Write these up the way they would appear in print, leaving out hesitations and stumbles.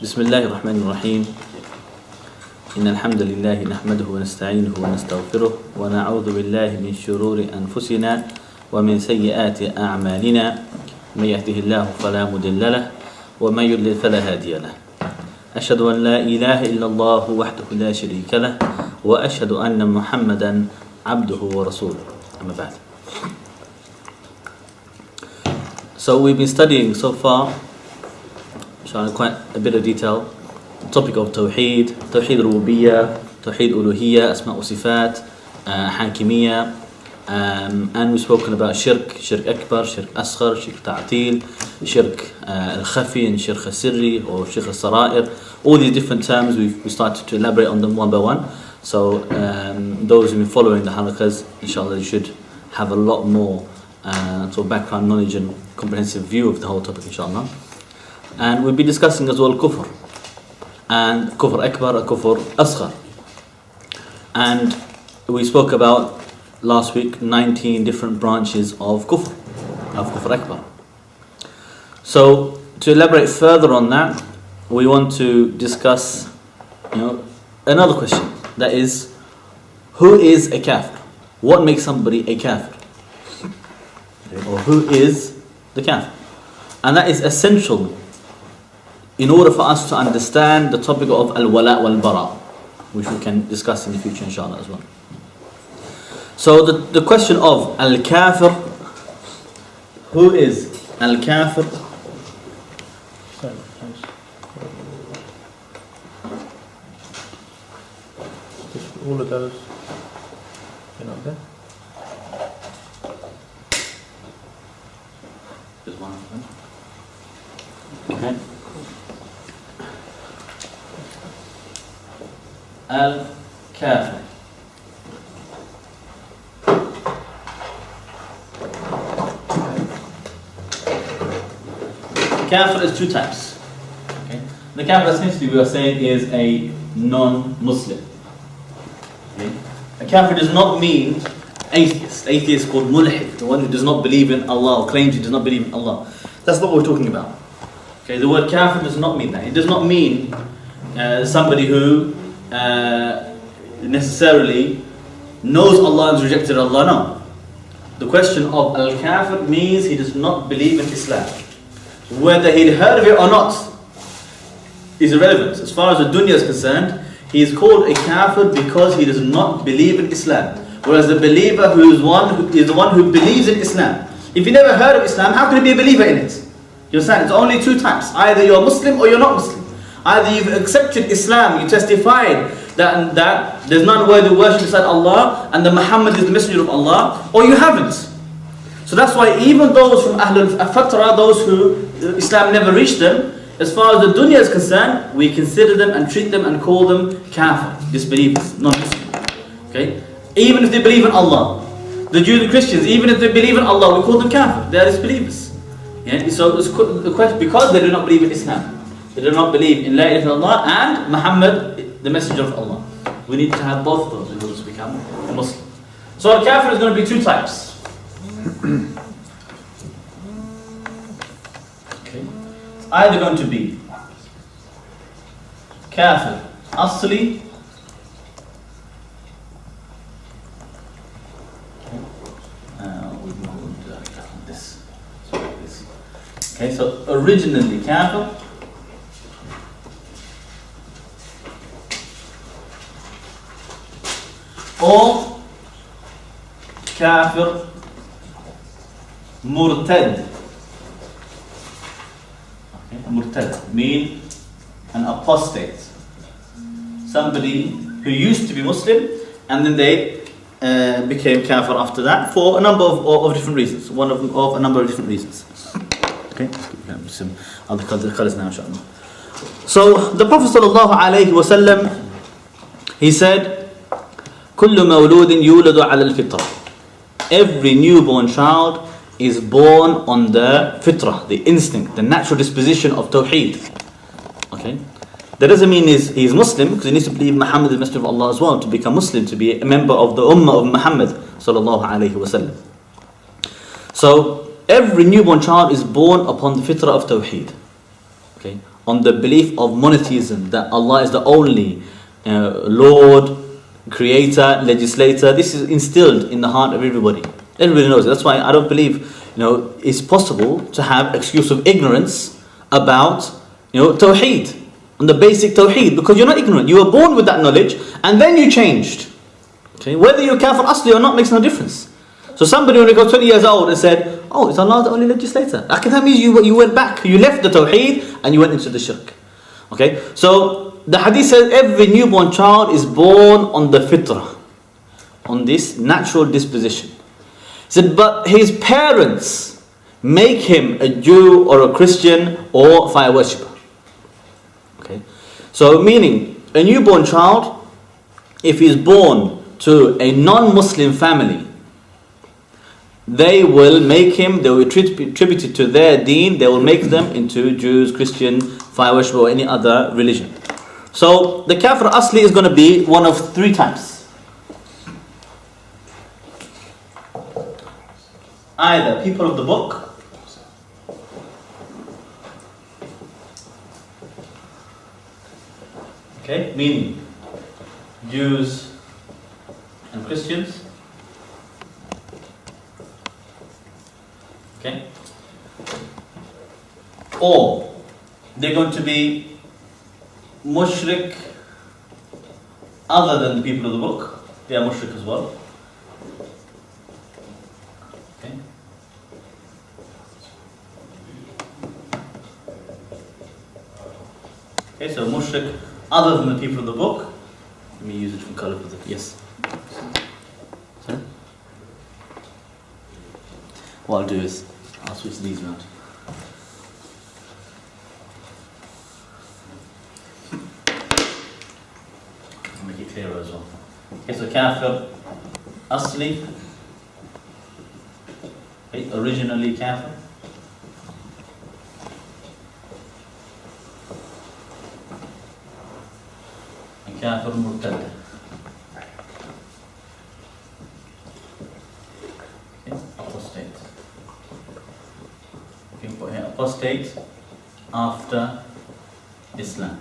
بسم الله الرحمن الرحيم إن الحمد لله نحمده ونستعينه ونستغفره ونعوذ بالله من شرور أنفسنا ومن سيئات أعمالنا من يهده الله فلا مضل له ومن يضلل فلا هادي له أشهد أن لا إله إلا الله وحده لا شريك له وأشهد أن محمدا عبده ورسوله أما بعد. So we've been studying so far, quite a bit of detail, the topic of Tawheed, Tawheed Rububiyyah, Tawheed Uluhiyyah, Asma' wa Sifat, Hakimiyyah, and we've spoken about Shirk, Shirk Akbar, Shirk Asghar, Shirk Ta'til, Shirk Al-Khafi and Shirk Al-Sirri or Shirk Al-Sara'ir. All these different terms, we started to elaborate on them one by one. So those who've been following the halakas, inshallah, you should have a lot more sort of background knowledge and comprehensive view of the whole topic, inshallah. And we'll be discussing as well kufr, and kufr akbar and kufr asghar. And we spoke about last week 19 different branches of kufr akbar. So to elaborate further on that, we want to discuss another question, that is, who is a kafir? What makes somebody a kafir? Or who is the kafir? And that is essential in order for us to understand the topic of al-wala wal-bara, which we can discuss in the future inshallah as well. So the question of al-kafir, who is al-kafir? All of those, there. Just one of them. Okay. Al-Kafir. Kafir is two types. Okay. The kafir essentially we are saying is a non-Muslim. Okay. A kafir does not mean atheist. Atheist called mulhid, the one who does not believe in Allah or claims he does not believe in Allah. That's not what we're talking about. Okay, the word kafir does not mean that. It does not mean somebody who necessarily knows Allah and has rejected Allah. No. The question of al-kafir means he does not believe in Islam. Whether he'd heard of it or not is irrelevant. As far as the dunya is concerned, he is called a kafir because he does not believe in Islam. Whereas the believer is the one who believes in Islam. If you never heard of Islam, how can you be a believer in it? You understand? It's only two types. Either you're Muslim or you're not Muslim. Either you've accepted Islam, you testified that there's none worthy of worship beside Allah and that Muhammad is the messenger of Allah, or you haven't. So that's why even those from Ahlul Fatra, those who Islam never reached them, as far as the dunya is concerned, we consider them and treat them and call them kafir, disbelievers, non-Muslim. Okay? Even if they believe in Allah. The Jews and Christians, even if they believe in Allah, we call them kafir. They are disbelievers. Yeah? So the question, because they do not believe in Islam, they do not believe in La ilaha illallah and Muhammad, the messenger of Allah. We need to have both of those in order to become a Muslim. So a kafir is going to be two types. Okay. It's either going to be kafir asli, okay, so originally kafir, or kafir murtad. Okay, murtad mean an apostate, somebody who used to be Muslim and then they became kafir after that for a number of different reasons. Of a number of different reasons. Okay, some other colors now, inshallah. So the Prophet sallallahu alaihi wasallam, he said, كل مولود يولد على الفطرة. Every newborn child is born on the fitrah, the instinct, the natural disposition of Tawheed. Okay, that doesn't mean he's Muslim, because he needs to believe Muhammad is the messenger of Allah as well to become Muslim, to be a member of the ummah of Muhammad sallallahu alaihi wasallam. So every newborn child is born upon the fitrah of Tawheed. Okay, on the belief of monotheism, that Allah is the only Lord, Creator, Legislator. This is instilled in the heart of everybody. Everybody knows it. That's why I don't believe it's possible to have excuse of ignorance about Tawheed, on the basic Tawheed, because you're not ignorant. You were born with that knowledge and then you changed. Okay? Whether you're kafir asli or not makes no difference. So somebody when he got 20 years old and said, oh, is Allah the only legislator? That means you went back, you left the Tawheed and you went into the shirk. Okay? So the hadith says every newborn child is born on the fitrah, on this natural disposition. He said, but his parents make him a Jew or a Christian or fire worshipper. Okay? So meaning, a newborn child, if he is born to a non-Muslim family, they will make him, they will attribute it to their deen, they will make them into Jews, Christian, fire worshipper or any other religion. So the kafir asli is going to be one of three types. Either people of the book, okay, meaning Jews and Christians, okay, or they're going to be mushrik other than the people of the book. They are mushrik as well. Okay. Okay, so mushrik other than the people of the book. Let me use a different color for the yes. Sorry? What I'll do is I'll switch these around. Make it clearer as well. Okay, so kafir asli, okay, originally kafir, and kafir murtad. Okay, apostate. You can put here apostate after Islam.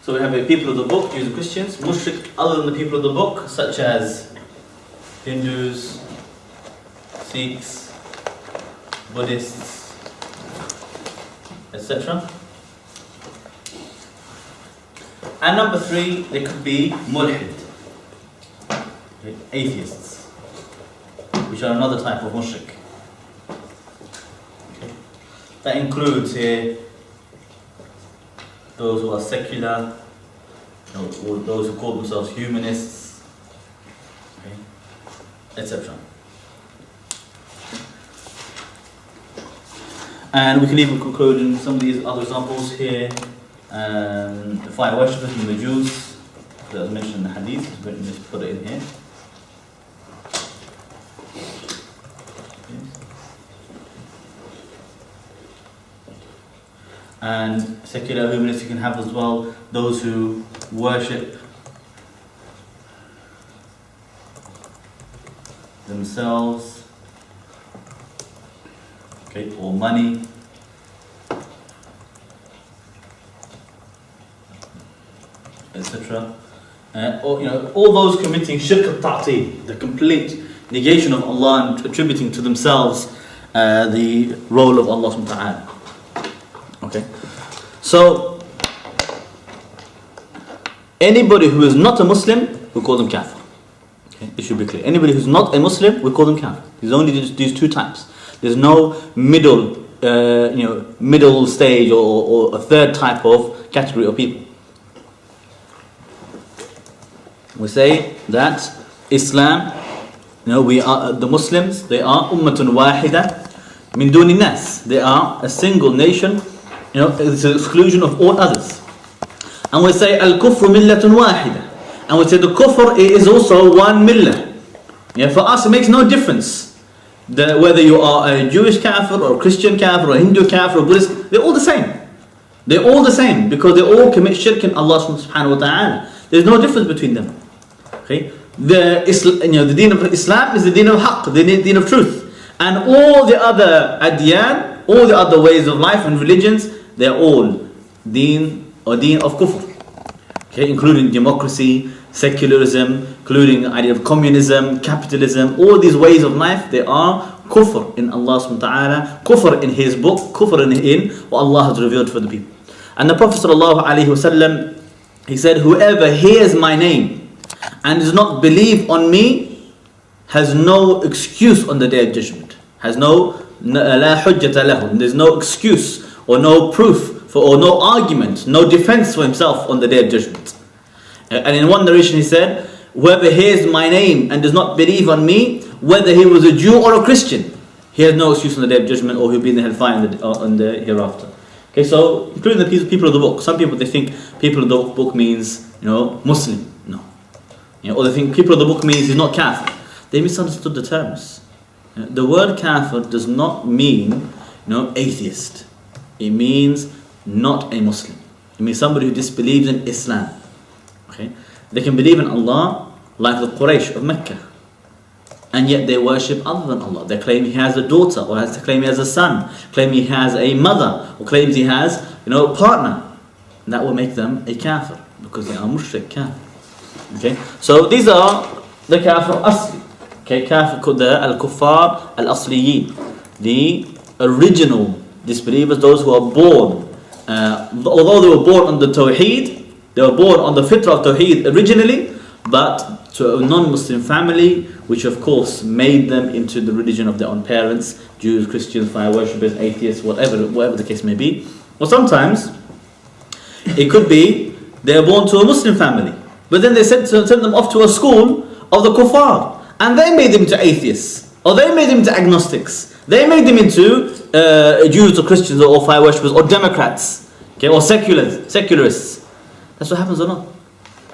So we have the people of the book, Jews and Christians, mushrik other than the people of the book, such as Hindus, Sikhs, Buddhists, etc. And number three, they could be mulhid, atheists, which are another type of mushrik. Okay. That includes here those who are secular, or those who call themselves humanists, okay, etc. And we can even conclude in some of these other examples here, the fire worshippers and the Jews, that was mentioned in the hadith, but just put it in here. And secular humanists you can have as well, those who worship themselves, okay, or money, etc. Or all those committing shirk al-ta'til, the complete negation of Allah and attributing to themselves the role of Allah subhanahu wa ta'ala. Okay, so anybody who is not a Muslim, we call them kafir. Okay, it should be clear. Anybody who's not a Muslim, we call them kafir. There's only these two types. There's no middle, middle stage or a third type of category of people. We say that Islam, we are the Muslims. They are ummatun wahida min duni nas. They are a single nation. It's the exclusion of all others. And we say al-kufru millatun wahida. And we say the kufr is also one millah. For us it makes no difference whether you are a Jewish kafir or a Christian kafir or a Hindu kafir or Buddhist. They're all the same. They're all the same because they all commit shirk in Allah subhanahu wa ta'ala. There's no difference between them. Okay? The deen of Islam is the deen of haqq, the deen of truth. And all the other adyan, All the other ways of life and religions, they're all deen of kufr. Okay, including democracy, secularism, including the idea of communism, capitalism. All these ways of life, they are kufr in Allah subhanahu wa ta'ala, kufr in His book, kufr in what Allah has revealed for the people. And the Prophet sallallahu alaihi wasallam, he said, whoever hears my name and does not believe on me has no excuse on the day of judgment. Has no la hujjata lahu. There's no excuse or no proof for, or no argument, no defense for himself on the day of judgment. And in one narration he said, whoever hears my name and does not believe on me, whether he was a Jew or a Christian, he has no excuse on the day of judgment, or he'll be in the hellfire on the hereafter. Okay, so including the people of the book. Some people, they think people of the book means, Muslim. No. Or they think people of the book means he's not kafir. They misunderstood the terms. The word kafir does not mean, atheist. It means not a Muslim. It means somebody who disbelieves in Islam. Okay, they can believe in Allah like the Quraysh of Mecca, and yet they worship other than Allah. They claim He has a daughter, or they claim He has a son, claim He has a mother, or claims He has, a partner. And that will make them a kafir, because they are mushrik kafir. Okay, so these are the kafir asli. Okay, kafir called the al-kuffar al-asliyin, the original disbelievers, those who are born, although they were born on the tawheed, they were born on the fitrah of tawheed originally, but to a non-Muslim family, which of course made them into the religion of their own parents, Jews, Christians, fire worshippers, atheists, whatever the case may be. Or sometimes it could be they are born to a Muslim family, but then they sent them off to a school of the kuffar, and they made them into atheists, or they made them into agnostics, they made them into Jews or Christians or fire worshippers or Democrats, okay, or secularists. That's what happens or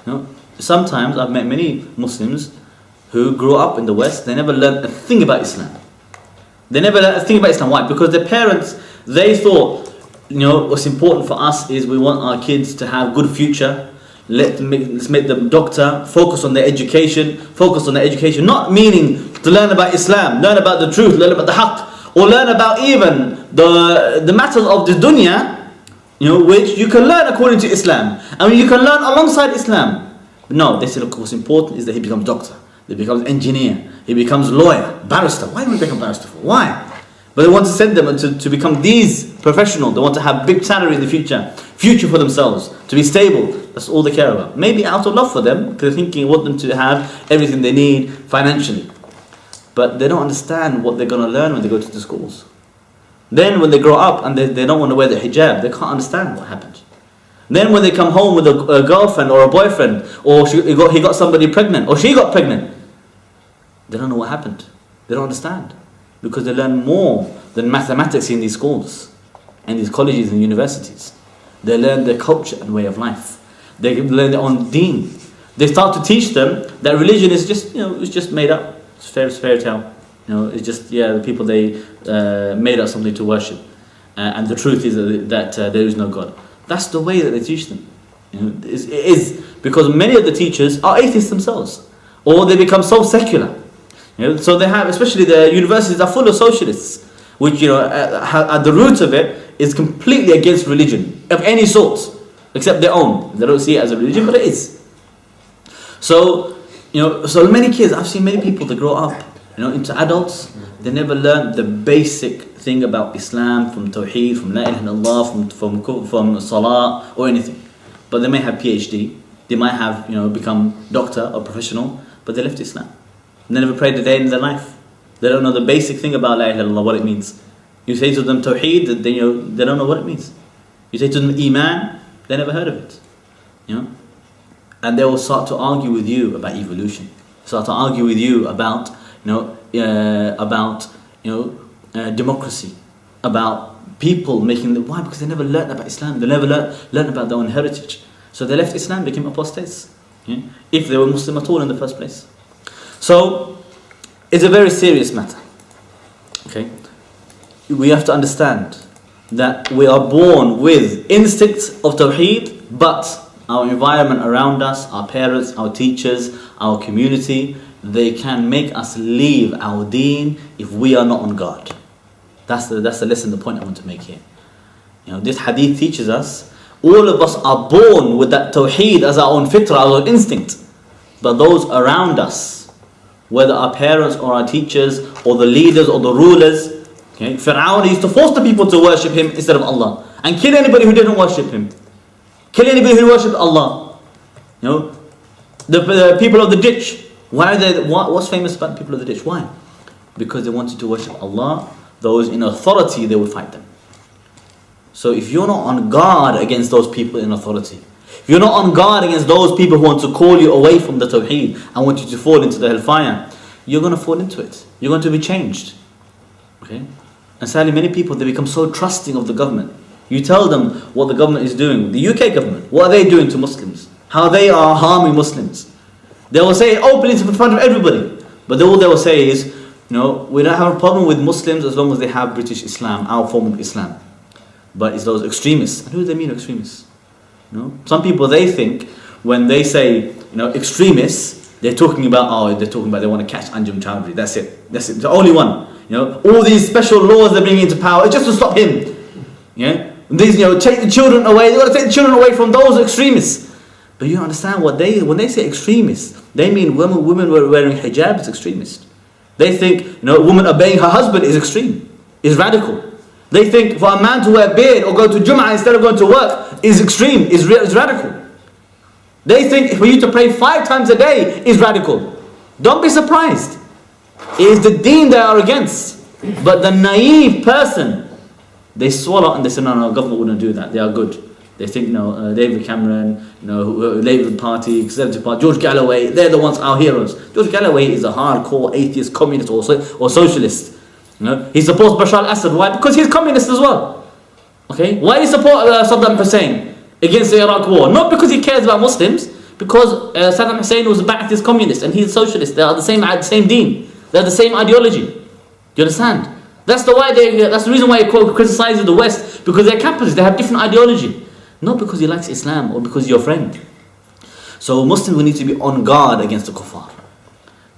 not. Sometimes I've met many Muslims who grew up in the West, they never learned a thing about Islam. They never learned a thing about Islam. Why? Because their parents, they thought, what's important for us is we want our kids to have good future. Let's make them doctor, focus on their education, not meaning to learn about Islam, learn about the truth, learn about the haqq, or learn about even the matters of the dunya, which you can learn according to Islam. I mean, you can learn alongside Islam. But no, they said, of course, important is that he becomes doctor, he becomes engineer, he becomes lawyer, barrister. Why do we become barrister for? Why? But they want to send them to become these professionals. They want to have big salary in the future for themselves, to be stable. That's all they care about. Maybe out of love for them, because they're thinking, want them to have everything they need financially. But they don't understand what they're going to learn when they go to the schools. Then when they grow up and they don't want to wear the hijab, they can't understand what happened. Then when they come home with a girlfriend or a boyfriend, or he got somebody pregnant, or she got pregnant, they don't know what happened. They don't understand. Because they learn more than mathematics in these schools, and these colleges and universities. They learn their culture and way of life. They learn their own deen. They start to teach them that religion is just, it's just made up. It's fairy tale. It's just, the people, they made up something to worship. And the truth is that there is no God. That's the way that they teach them. It is because many of the teachers are atheists themselves, or they become so secular. So they have, especially the universities are full of socialists, which at the root of it is completely against religion of any sort, except their own. They don't see it as a religion, but it is. So so many kids, I've seen many people that grow up, into adults, they never learn the basic thing about Islam, from Tawheed, from La ilaha illallah, from Salah or anything. But they may have PhD, they might have become doctor or professional, but they left Islam. They never prayed a day in their life. They don't know the basic thing about La ilaha illallah, what it means. You say to them Tawheed, they don't know what it means. You say to them Iman, they never heard of it. And they will start to argue with you about evolution. Start to argue with you about democracy, about people making the why? Because they never learned about Islam. They never learned about their own heritage. So they left Islam, became apostates. If they were Muslim at all in the first place. So it's a very serious matter. Okay, we have to understand that we are born with instincts of Tawheed, but our environment around us, our parents, our teachers, our community, they can make us leave our deen if we are not on guard. That's the lesson, the point I want to make here. This hadith teaches us, all of us are born with that tawheed as our own fitrah, our own instinct. But those around us, whether our parents or our teachers or the leaders or the rulers, Fir'aun used to force the people to worship him instead of Allah, and kill anybody who didn't worship him. Kill anybody who worshipped Allah. The people of the ditch. What's famous about the people of the ditch? Why? Because they wanted to worship Allah. Those in authority, they would fight them. So if you're not on guard against those people in authority, if you're not on guard against those people who want to call you away from the tawheed and want you to fall into the hellfire, you're going to fall into it. You're going to be changed. Okay? And sadly, many people, they become so trusting of the government. You tell them what the government is doing, the UK government, what are they doing to Muslims? How they are harming Muslims. They will say it openly in front of everybody. But all they will say is, we don't have a problem with Muslims as long as they have British Islam, our form of Islam. But it's those extremists. And who do they mean extremists? Some people, they think when they say, extremists, they're talking about they want to catch Anjem Chowdhury. That's it. The only one. All these special laws they're bringing into power, it's just to stop him. These, take the children away. They want to take the children away from those extremists. But you understand when they say extremists, they mean women wearing hijab is extremist. They think, a woman obeying her husband is extreme, is radical. They think for a man to wear a beard or go to Jum'ah instead of going to work is extreme, is radical. They think for you to pray 5 times a day is radical. Don't be surprised. It is the deen they are against. But the naive person, they swallow and they say, no, government wouldn't do that. They are good. They think, David Cameron, Labour Party, Conservative Party, George Galloway, they're the ones, our heroes. George Galloway is a hardcore atheist, communist or socialist. He supports Bashar al-Assad. Why? Because he's communist as well. Okay? Why do you support Saddam Hussein against the Iraq war? Not because he cares about Muslims, because Saddam Hussein was a Ba'athist communist and he's a socialist. They are the same deen. They are the same ideology. Do you understand? That's the reason why he criticizes the West, because they're capitalists. They have different ideology. Not because he likes Islam or because you're your friend. So Muslims will need to be on guard against the kuffar.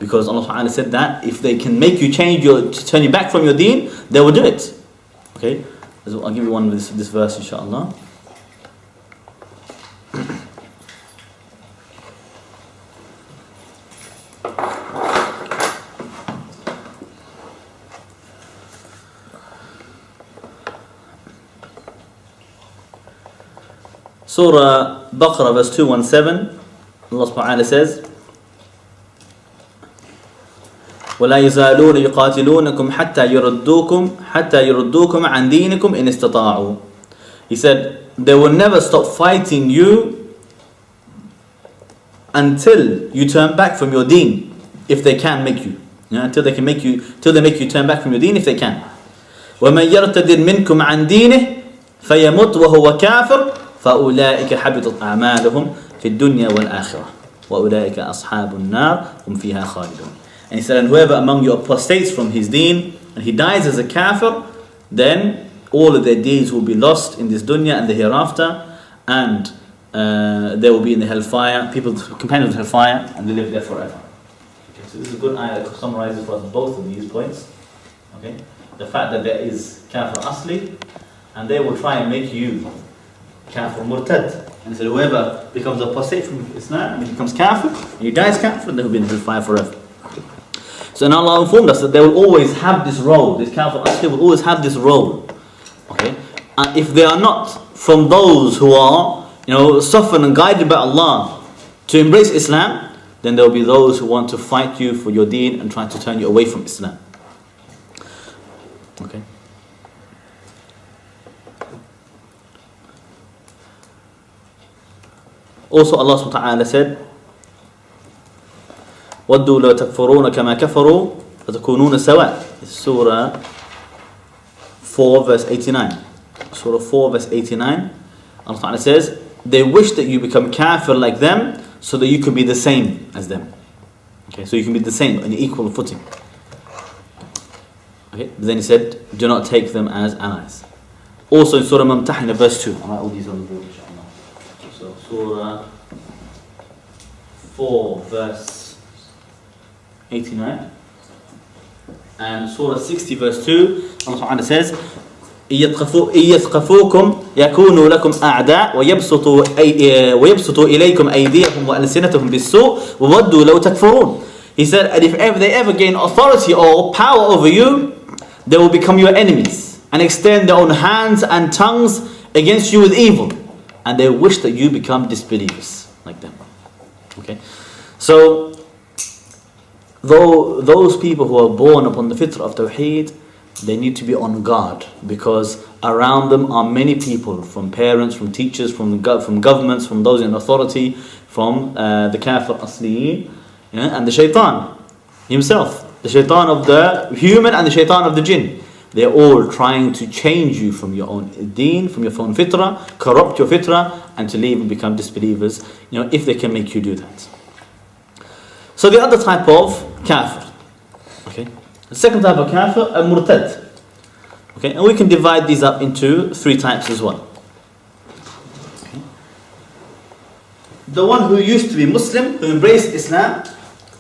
Because Allah Ta'ala said that if they can make you turn you back from your deen, they will do it. Okay? I'll give you one with this verse, inshaAllah. Surah Baqarah verse 217, Allah subhanahu wa ta'ala says, وَلَا يَزَالُونَ يُقَاتِلُونَكُمْ حَتَّى يُرُدُّوكُمْ عَنْ دِينِكُمْ إِنِ اسْتَطَاعُوا. He said, they will never stop fighting you until you turn back from your deen, if they can make you. Until they make you turn back from your deen, if they can. وَمَنْ يَرْتَدِدْ مِنْكُمْ عَنْ دِينِهِ فَيَمُتْ وَهُوَ كَافِرٌ فَأُولَٰئِكَ حَبِطَتْ أَعْمَالُهُمْ فِي الدُّنْيَا وَالْآخِرَةِ وَأُولَٰئِكَ أَصْحَابُ النَّارِ هُمْ فِيهَا خَالِدُونَ. And he said, and whoever among you apostates from his deen and he dies as a kafir, then all of their deeds will be lost in this dunya and the hereafter, and they will be in the hellfire, companions of hellfire, and they live there forever. Okay, so this is a good ayah that summarizes for us both of these points. Okay, the fact that there is kafir asli, and they will try and make you kafir murtad. And so whoever becomes apostate from Islam and he becomes kafir, and he dies kafir, then he will be in the fire forever. So now Allah informed us that they will always have this role. This kafir asli will always have this role. Okay, and if they are not from those who are, softened and guided by Allah to embrace Islam, then there will be those who want to fight you for your deen and try to turn you away from Islam. Okay. Also Allah subhanahu wa ta'ala said, وَدُّوا لَوْ تَكْفُرُونَ كَمَا كَفَرُوا فَتَكُونُونَ سَوَاء. Surah 4 verse 89. Surah 4 verse 89. Allah Ta'ala says, they wish that you become kafir like them so that you can be the same as them. Okay, so you can be the same on equal footing. Okay, but then he said, do not take them as allies. Also in Surah Mumtahina verse 2. I'll write all these on the board, inshallah. So Surah 4 verse 89. and Surah 60 verse 2, Allah Ta'ala says, يثقفوكم يكونوا لكم أعداء ويبسطوا إليكم أيديهم وألسنتهم بالسوء وودوا لو تكفرون. He said, and if ever they ever gain authority or power over you, they will become your enemies and extend their own hands and tongues against you with evil, and they wish that you become disbelievers like them. Okay, so though those people who are born upon the fitrah of Tawheed, they need to be on guard, because around them are many people, from parents, from teachers, from governments, from those in authority, from the kafir asliyin, and the shaitan himself, the shaitan of the human and the shaitan of the jinn. They're all trying to change you from your own deen, from your own fitrah, corrupt your fitrah, and to leave and become disbelievers, if they can make you do that. So the other type of kafir, okay? The second type of kafir, a murtad. Okay, and we can divide these up into three types as well. Okay. The one who used to be Muslim, who embraced Islam,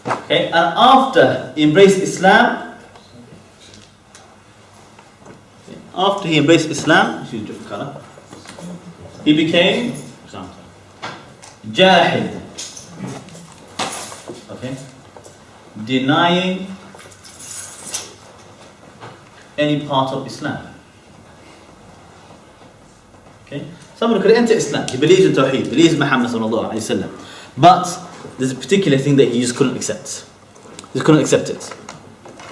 okay, and after he embraced Islam, excuse different color, he became jahid. Okay, denying any part of Islam. Okay, someone could enter Islam, he believes in Tawheed, believes in Muhammad sallallahu alaihi wasallam, but there's a particular thing that he just couldn't accept. He just couldn't accept it,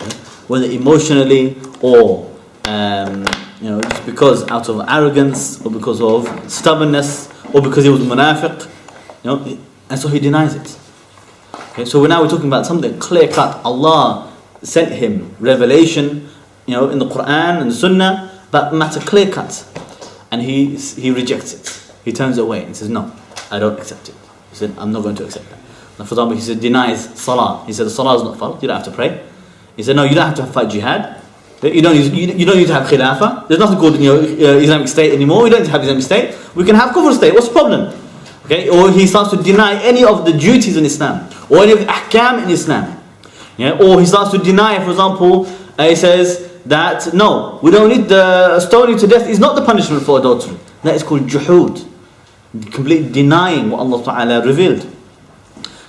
okay? Whether emotionally or just because out of arrogance, or because of stubbornness, or because he was munafiq, and so he denies it. Okay, so now we're talking about something clear cut. Allah sent him revelation, in the Quran and the Sunnah, but matter clear cut, and he rejects it. He turns it away and says, "No, I don't accept it." He said, "I'm not going to accept that." Now, for example, he said denies salah. He said, "Salah is not fard. You don't have to pray." He said, "No, you don't have to fight jihad. You don't need to have khilafah. There's nothing called Islamic State anymore. We don't need to have Islamic State. We can have kufr state. What's the problem?" Okay, or he starts to deny any of the duties in Islam, or any of the ahkam in Islam. Or he starts to deny, for example, he says that no, we don't need the stoning to death is not the punishment for adultery. That is called juhud, complete denying what Allah Ta'ala revealed.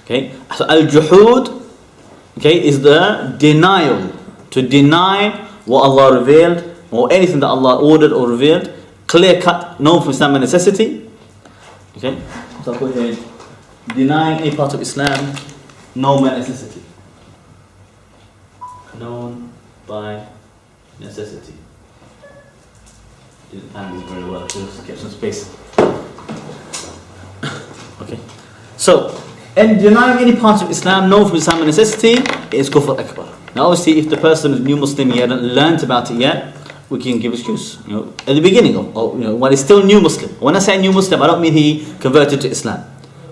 Okay, so al-juhud, okay, is the denial, to deny what Allah revealed, or anything that Allah ordered or revealed, clear cut, known from Islam and necessity. Okay, so I'll put here, denying any part of Islam, known by necessity. Known by necessity. Didn't plan these very well, so let's get some space. Okay, so, and denying any part of Islam known from Islam and necessity is kufr akbar. Now obviously if the person is new Muslim, he hadn't learnt about it yet, we can give excuse. At the beginning of when he's still new Muslim. When I say new Muslim, I don't mean he converted to Islam.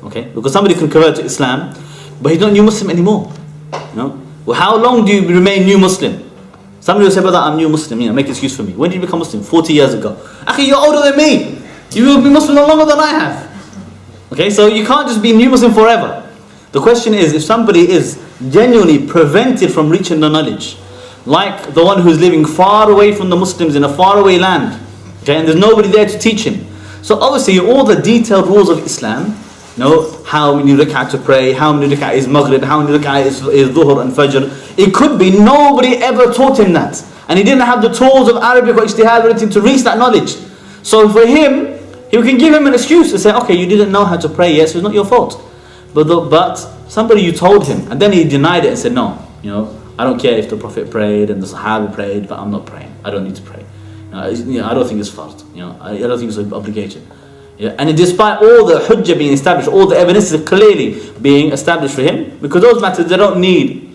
Okay? Because somebody can convert to Islam, but he's not new Muslim anymore. Well, how long do you remain new Muslim? Somebody will say, "Brother, I'm new Muslim, make an excuse for me." When did you become Muslim? 40 years ago. Akhi, you're older than me. You will be Muslim longer than I have. Okay, so you can't just be new Muslim forever. The question is, if somebody is genuinely prevented from reaching the knowledge, like the one who's living far away from the Muslims in a faraway land, okay, and there's nobody there to teach him. So obviously all the detailed rules of Islam, how many rak'ah to pray, how many rak'ah is Maghrib, how many rak'ah is Dhuhr and Fajr. It could be nobody ever taught him that. And he didn't have the tools of Arabic or ijtihad or anything to reach that knowledge. So for him, he can give him an excuse to say, "Okay, you didn't know how to pray, yes, it's not your fault. But somebody, you told him," and then he denied it and said, "No, I don't care if the Prophet prayed and the Sahaba prayed, but I'm not praying. I don't need to pray. I don't think it's fard. I don't think it's obligatory." And despite all the hujjah being established, all the evidence is clearly being established for him, because those matters, they don't need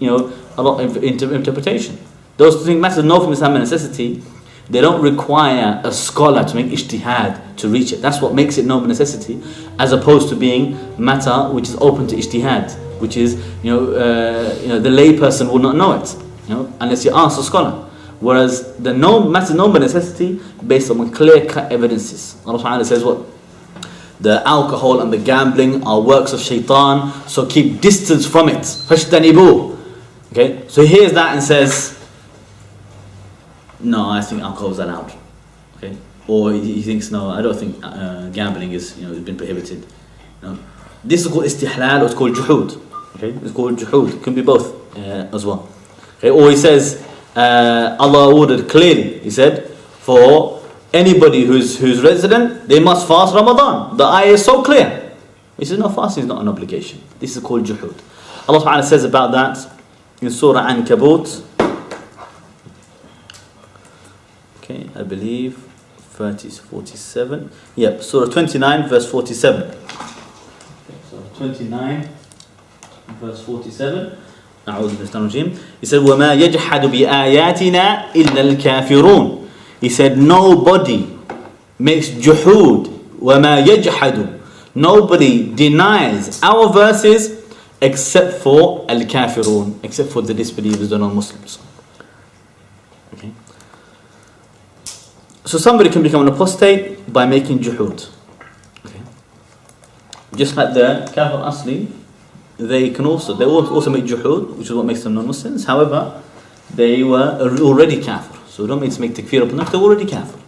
a lot of interpretation. Those things, matters known from Islam and necessity, they don't require a scholar to make ijtihad to reach it. That's what makes it known by necessity, as opposed to being matter which is open to ijtihad, which is the layperson will not know it, unless you ask a scholar. Whereas the matter known by necessity, based on clear-cut evidences. Allah Ta'ala says what? The alcohol and the gambling are works of shaitan, so keep distance from it. فَاشْتَنِبُوهُ. Okay, so he hears that and says, no, I think alcohol is allowed. Okay, or he thinks, no, I don't think gambling is, has been prohibited. This is called istihlal, or it's called juhud. Okay, it's called juhud. It can be both as well. Okay, or he says Allah ordered clearly. He said, for anybody who's resident, they must fast Ramadan. The ayah is so clear. He says, no, fasting is not an obligation. This is called juhud. Allah subhanahu says about that in Surah Ankabut. Okay, I believe 47. Yep, Surah 29, verse 47. So 29, verse 47. أعوذ بالله من الشيطان الرجيم. He said, وَمَا يَجْحَدُ بِآيَاتِنَا إِلَّا الْكَافِرُونَ. He said, nobody makes juhud. وَمَا يَجْحَدُ. Nobody denies our verses except for al-kafirun, except for the disbelievers, the non-Muslims. Okay. So somebody can become an apostate by making juhud. Okay. Just like the kafir asli, they also make juhud, which is what makes them non-Muslims. However, they were already kafir. So we don't mean to make takfir upon them, they're already kafir.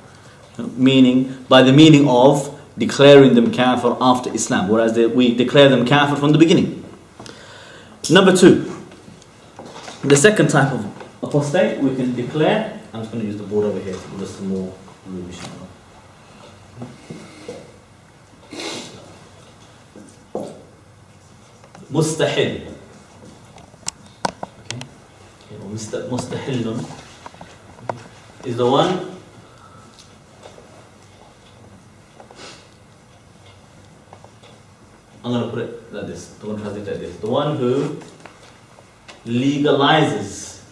Meaning, by the meaning of declaring them kafir after Islam, whereas we declare them kafir from the beginning. Number 2, the second type of apostate we can declare. I'm just going to use the board over here to give us some more room, inshallah. Mustahil. Okay. Mustahilun is the one I'm going to put it like this. I'm going to translate it like this. The one who legalizes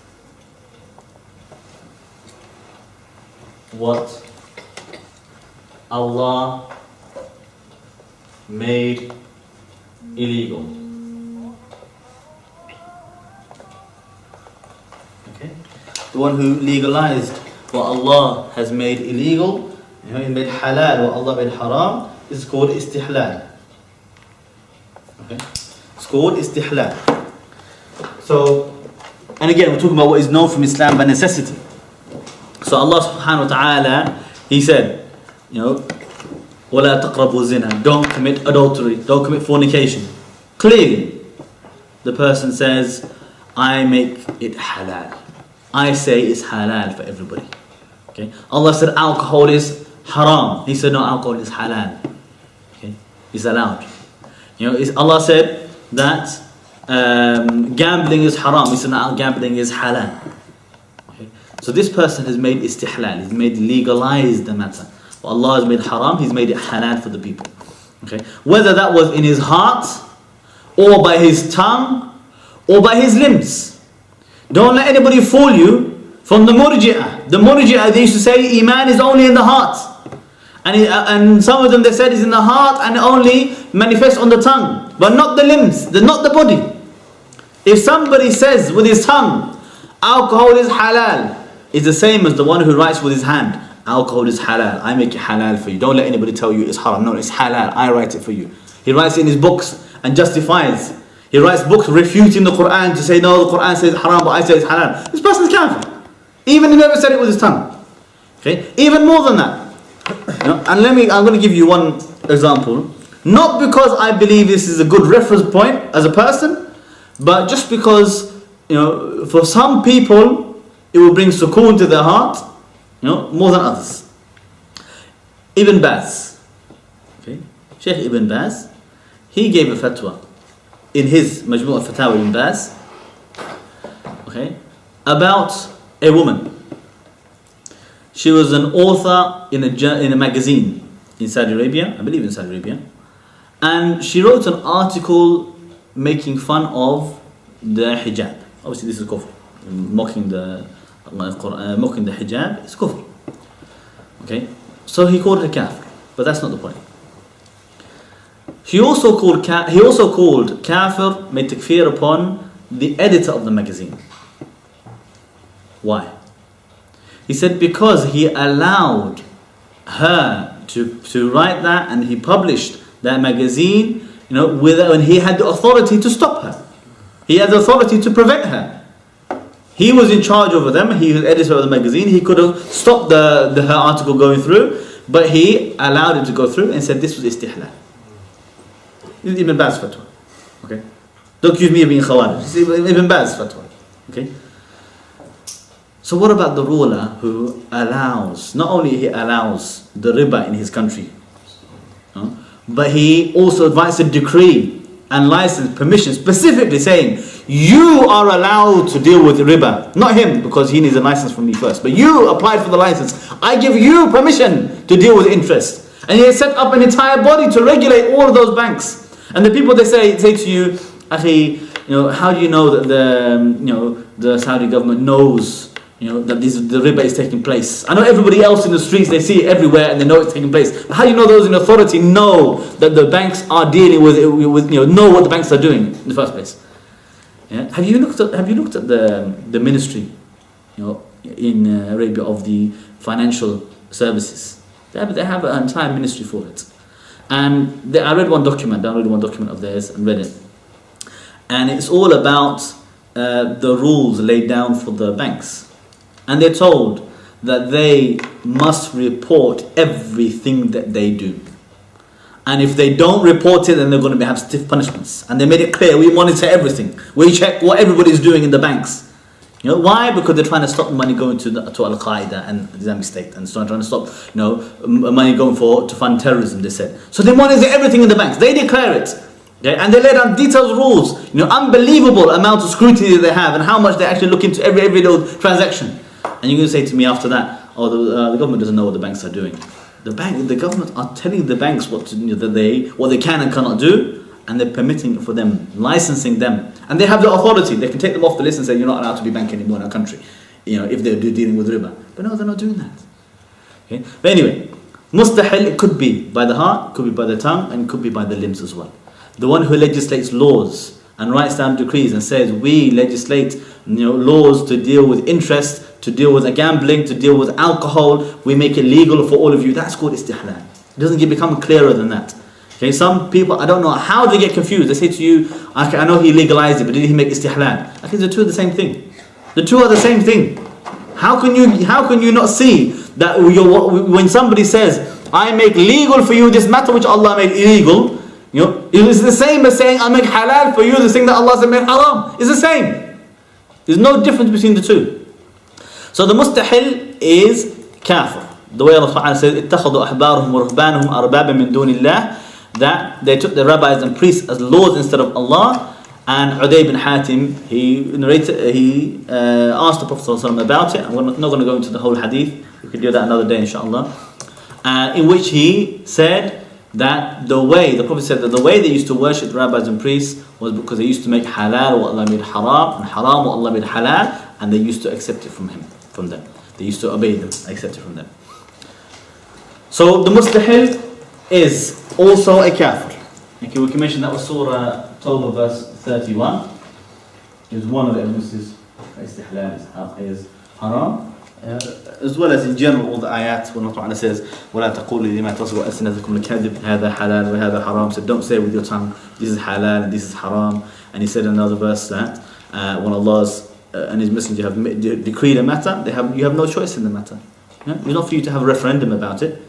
what Allah made illegal. Okay? The one who legalized what Allah has made illegal, He made halal what Allah made haram, is called istihlal. Okay? It's called istihlal. So, and again, we're talking about what is known from Islam by necessity. So Allah subhanahu wa ta'ala, He said, وَلَا تَقْرَبُوا زِنَا. Don't commit adultery, don't commit fornication. Clearly, the person says, I make it halal. I say it's halal for everybody. Okay? Allah said alcohol is haram. He said no, alcohol is halal. Okay? It's allowed. Allah said that gambling is haram. He said no, gambling is halal. Okay? So this person has made istihlal. He's made legalized the matter. What Allah has made haram, He's made it halal for the people. Okay? Whether that was in his heart, or by his tongue, or by his limbs. Don't let anybody fool you from the murji'ah. The murji'ah, they used to say iman is only in the heart. And some of them they said is in the heart and only manifests on the tongue, but not the limbs, not the body. If somebody says with his tongue, alcohol is halal, it's the same as the one who writes with his hand, alcohol is halal, I make it halal for you. Don't let anybody tell you it's haram. No, it's halal, I write it for you. He writes it in his books and justifies. He writes books refuting the Quran to say, no, the Quran says haram, but I say it's halal. This person is kafir. Even he never said it with his tongue. Okay? Even more than that. And I'm going to give you one example. Not because I believe this is a good reference point as a person, but just because, for some people, it will bring sukoon to their heart, more than others. Ibn Baz. Okay? Sheikh Ibn Baz, he gave a fatwa in his Majmu' al-Fatawa Ibn Baz, okay, about a woman. She was an author in a magazine in Saudi Arabia, I believe in Saudi Arabia, and she wrote an article making fun of the hijab. Obviously this is kufr. Mocking the hijab is kufr. Okay, so he called her kafir, but that's not the point. He also called kafir, made takfir upon the editor of the magazine. Why? He said because he allowed her to write that, and he published that magazine, when he had the authority to stop her. He had the authority to prevent her. He was in charge over them. He was editor of the magazine. He could have stopped her article going through, but he allowed it to go through and said this was istihlal. This is Ibn Baz fatwa. Okay? Don't accuse me of being Khawarij. This is Ibn Baz fatwa. Okay? So what about the ruler who allows, not only he allows the riba in his country, but he also advised a decree and license, permission, specifically saying, you are allowed to deal with riba. Not him, because he needs a license from me first. But you applied for the license. I give you permission to deal with interest. And he has set up an entire body to regulate all of those banks. And the people, they say to you, Akhi, how do you know that the Saudi government knows that the riba is taking place? I know everybody else in the streets, they see it everywhere and they know it's taking place. But how do you know those in authority know that the banks are dealing with know what the banks are doing in the first place? Yeah? Have you looked at the ministry, in Arabia of the financial services? They have an entire ministry for it. And I read one document of theirs and read it. And it's all about the rules laid down for the banks. And they're told that they must report everything that they do. And if they don't report it, then they're going to have stiff punishments. And they made it clear, we monitor everything. We check what everybody's doing in the banks. Why? Because they're trying to stop money going to Al-Qaeda and the Islamic State. And so trying to stop money going to fund terrorism, they said. So they monitor everything in the banks. They declare it. Okay? And they lay down detailed rules. Unbelievable amount of scrutiny that they have and how much they actually look into every little transaction. And you're going to say to me after that, the government doesn't know what the banks are doing. The government are telling the banks what they can and cannot do, and they're permitting for them, licensing them, and they have the authority. They can take them off the list and say you're not allowed to be banking anymore in our country, if they're dealing with riba. But no, they're not doing that. Okay? But anyway, mustahil, it could be by the heart, could be by the tongue, and could be by the limbs as well. The one who legislates laws and writes down decrees and says we legislate laws to deal with interest, to deal with gambling, to deal with alcohol, we make it legal for all of you. That's called istihlal. It doesn't become clearer than that. Okay, some people, I don't know how they get confused. They say to you, I know he legalized it, but did he make istihlal? I think the two are the same thing. The two are the same thing. How can you not see that when somebody says, I make legal for you this matter which Allah made illegal, it's the same as saying I make halal for you this thing that Allah made haram. It's the same. There's no difference between the two. So the mustahil is kafir. The way Allah says, اتخذوا أحبارهم ورهبانهم أربابا من دون الله, that they took the rabbis and priests as lords instead of Allah. And Uday bin Hatim, he asked the Prophet ﷺ about it. I'm not going to go into the whole hadith. We could do that another day, inshallah. In which he said that the Prophet said that the way they used to worship the rabbis and priests was because they used to make halal what Allah made haram, and haram what Allah made halal, and they used to accept it from them. They used to obey them, accept it from them. So the mustahil is also a kafir. Okay, we can mention that was Surah Tawbah verse 31. Is one of the evidences istihlal is haram. As well as in general all the ayat when Allah says وَلَا تَقُولُوا لِمَا تَصِفُ أَلْسِنَتُكُمُ الْكَذِبَ هَذَا حَلَالٌ وَهَذَا حَرَامٌ. So don't say with your tongue this is halal and this is haram. And he said in another verse that when Allah and His Messenger have decreed a matter, you have no choice in the matter. It's not for you to have a referendum about it.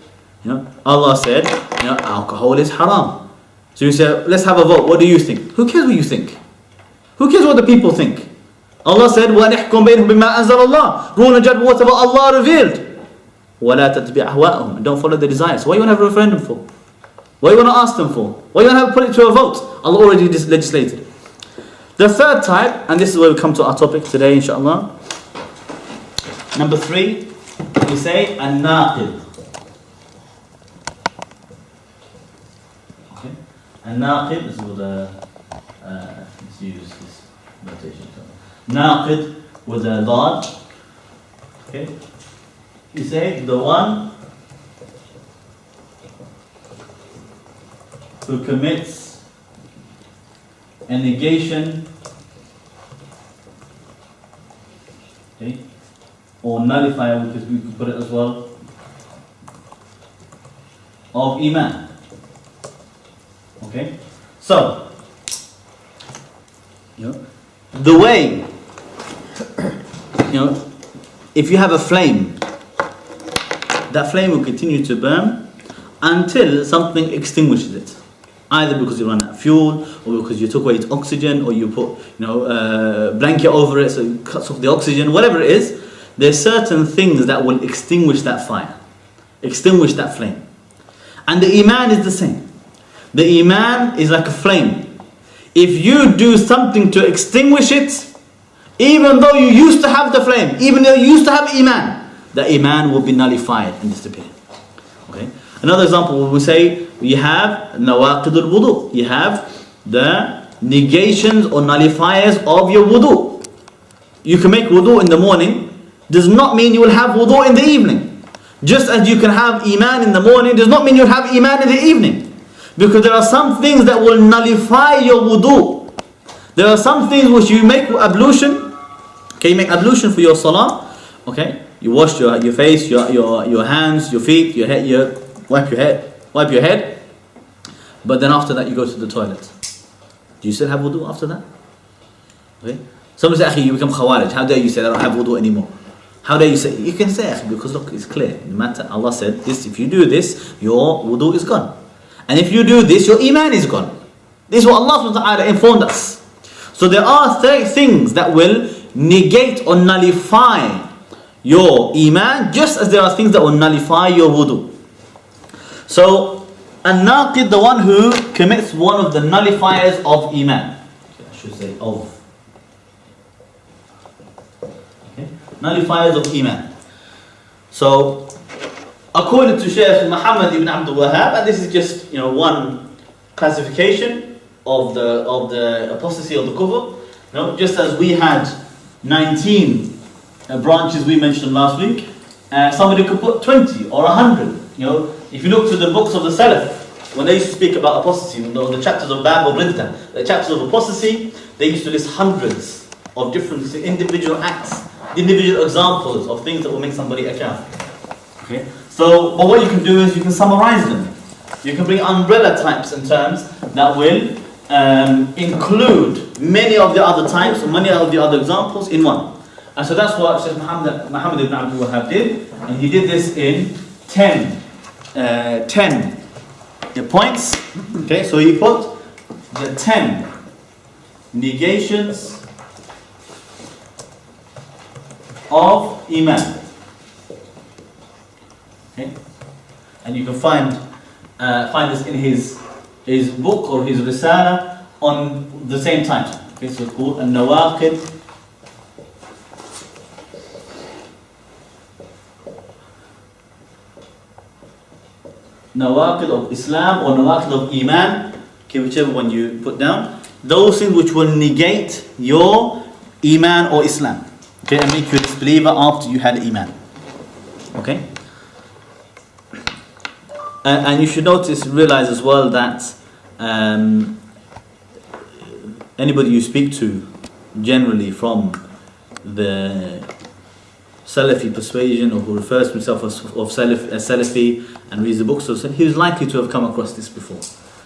Allah said alcohol is haram. So you say, let's have a vote. What do you think? Who cares what you think? Who cares what the people think? Allah said, وَنِحْكُمْ بَيْنَهُمْ بِمَا أَنزَلَ اللَّهِ. Rule and judge whatever Allah revealed. وَلَا تَتَّبِعْ أَهْوَاءَهُمْ. And don't follow their desires. What do you want to have a referendum for? What do you want to ask them for? What do you want to have put it to a vote? Allah already legislated. The third type, and this is where we come to our topic today, inshallah. Number 3, we say an-naqid. Okay. An-naqid, this is what let's use this notation. Naqid with a dad. Okay. You say the one who commits a negation, okay, or nullifier, because we could put it as well, of Iman. Okay? So, the way if you have a flame, that flame will continue to burn until something extinguishes it. Either because you run out of fuel, or because you took away its oxygen, or you put a blanket over it so it cuts off the oxygen, whatever it is. There's certain things that will extinguish that fire, extinguish that flame. And the iman is the same. The iman is like a flame. If you do something to extinguish it, even though you used to have the flame, even though you used to have iman, the iman will be nullified and disappear. Okay. Another example, we say you have nawaqidul wudu. You have the negations or nullifiers of your wudu. You can make wudu in the morning, does not mean you will have wudu in the evening. Just as you can have iman in the morning, does not mean you'll have iman in the evening. Because there are some things that will nullify your wudu. There are some things which you make ablution. Okay, you make ablution for your salah. Okay, you wash your face, your hands, your feet, your head, wipe your head. But then after that you go to the toilet. Do you still have wudu after that? Okay. Someone say, "Akhi, you become khawarij. How dare you say I don't have wudu anymore?" How dare you say? You can say, "Akhi," because look, it's clear. No matter, Allah said this. If you do this, your wudu is gone. And if you do this, your iman is gone. This is what Allah subhanahu wa ta'ala informed us. So there are things that will negate or nullify your iman, just as there are things that will nullify your wudu. So, an-naqid, the one who commits one of the nullifiers of iman. Okay, I should say of. Okay. Nullifiers of iman. So, according to Shaykh Muhammad ibn Abdul Wahhab, and this is just one classification of the apostasy of the kufr. Just as we had 19 branches we mentioned last week, somebody could put 20 or 100. If you look to the books of the Salaf, when they used to speak about apostasy, the chapters of Bab or Ridda, the chapters of apostasy, they used to list hundreds of different individual acts, individual examples of things that will make somebody a kafir. Okay. So, but what you can do is you can summarize them. You can bring umbrella types and terms that will include many of the other types, or many of the other examples in one. And so that's what Shaykh Muhammad ibn Abdul Wahhab did, and he did this in 10 points. Okay, so he put the 10 negations of iman. Okay, and you can find this in his book or his risala on the same title. Okay, so it's called An-Nawaqid of Islam or Nawaqid of Iman. Okay, whichever one you put down. Those things which will negate your Iman or Islam. Okay, and make you a disbeliever after you had Iman. Okay. And you should realize as well that anybody you speak to, generally from the Salafi persuasion, or who refers to himself as Salafi and reads the books, so he was likely to have come across this before.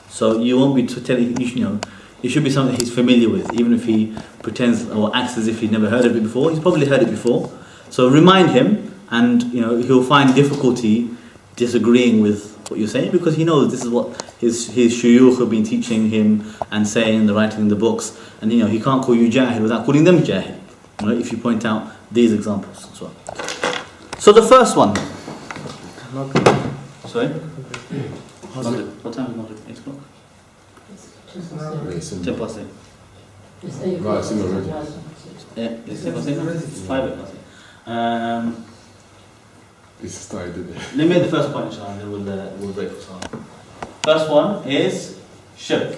So you won't be telling, it should be something he's familiar with, even if he pretends or acts as if he'd never heard of it before. He's probably heard it before. So remind him, and he'll find difficulty disagreeing with what you're saying, because he knows this is what his shuyukh have been teaching him and saying, the writing in the books, and he can't call you jahil without calling them jahil. Right? If you point out these examples as well. So the first one. Sorry? What time is Maghrib? 8 o'clock? 10 past 8. No, it's in already. Yeah, it's 10 past 8 now? 5 past 8. This started. Let me make the first point, inshallah, and then we'll break for salah. First one is shirk.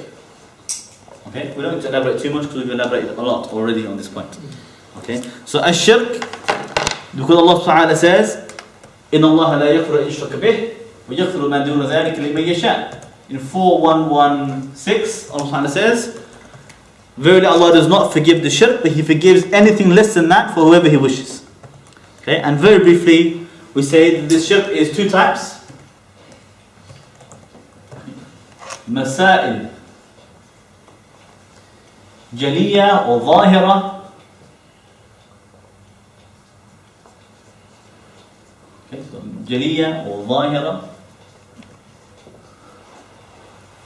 Okay, we don't need to elaborate too much because we've elaborated a lot already on this point. Okay, so shirk, because Allah subhanahu wa ta'ala says, إِنَّ اللَّهَ لَا يَغْفِرُ أَن يُشْرَكَ بِهِ وَيَغْفِرُ مَا دُونَ ذَلِكَ لِمَن يَشَاءُ. In 4116, Allah subhanahu wa ta'ala says, verily Allah does not forgive the shirk, but He forgives anything less than that for whoever He wishes. Okay, and very briefly, we say that this shirk is two types. Masail Jaliya or Zahira, Jaliyah or Zahira.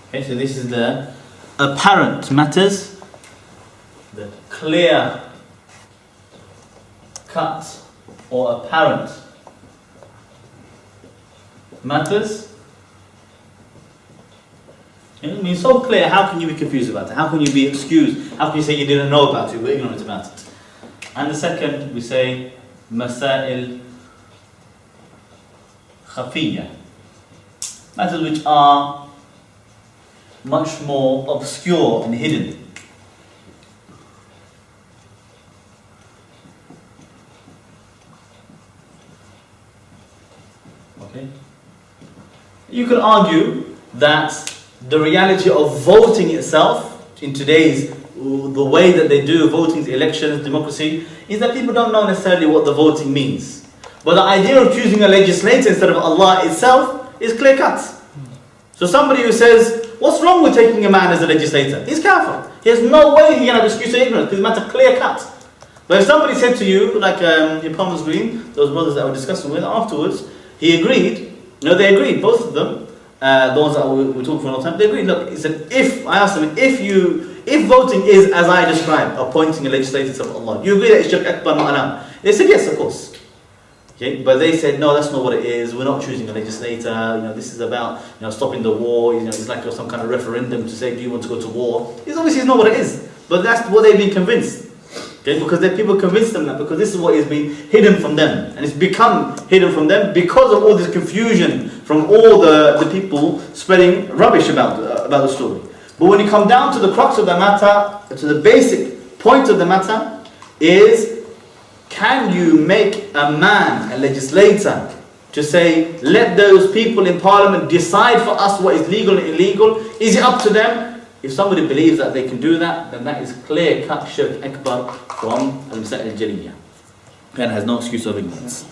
Okay, so this is the apparent matters, the clear cut or apparent matters. It means so clear, how can you be confused about it? How can you be excused? How can you say you didn't know about it, you were ignorant about it? And the second, we say, Masail Khafiyya. Matters which are much more obscure and hidden. Okay? You could argue that the reality of voting itself in today's, the way that they do voting, elections, democracy, is that people don't know necessarily what the voting means. But the idea of choosing a legislator instead of Allah itself is clear cut. So somebody who says, what's wrong with taking a man as a legislator? He's kafir. He has no way he can have excuse for ignorance because it's a clear cut. But if somebody said to you, like in Palmer's Green, those brothers that I was discussing with afterwards, he agreed, they agreed, both of them, the ones that we talked for a long time, they agreed. Look, he said, I asked them, if voting is as I described, appointing a legislator instead of Allah, you agree that it's shirk akbar ma'ana? They said yes, of course. Okay, but they said no, that's not what it is. We're not choosing a legislator. This is about stopping the war. It's like some kind of referendum to say, do you want to go to war? It's obviously not what it is. But that's what they've been convinced. Okay, because people convinced them that because this is what is being hidden from them, and it's become hidden from them because of all this confusion from all the people spreading rubbish about the story. But when you come down to the crux of the matter, to the basic point of the matter, is can you make a man a legislator to say, let those people in parliament decide for us what is legal and illegal? Is it up to them? If somebody believes that they can do that, then that is clear cut shirk akbar from al-masail al-jaliyah, and has no excuse of ignorance.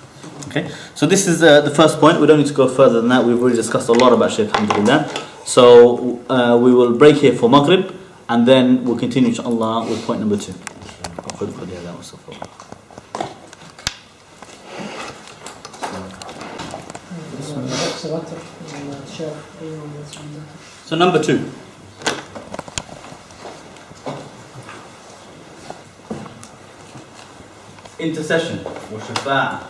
Okay, so this is the first point. We don't need to go further than that. We've already discussed a lot about shirk, alhamdulillah. So we will break here for Maghrib, and then we'll continue inshallah with point number 2. So number 2. Intercession or shafa'a,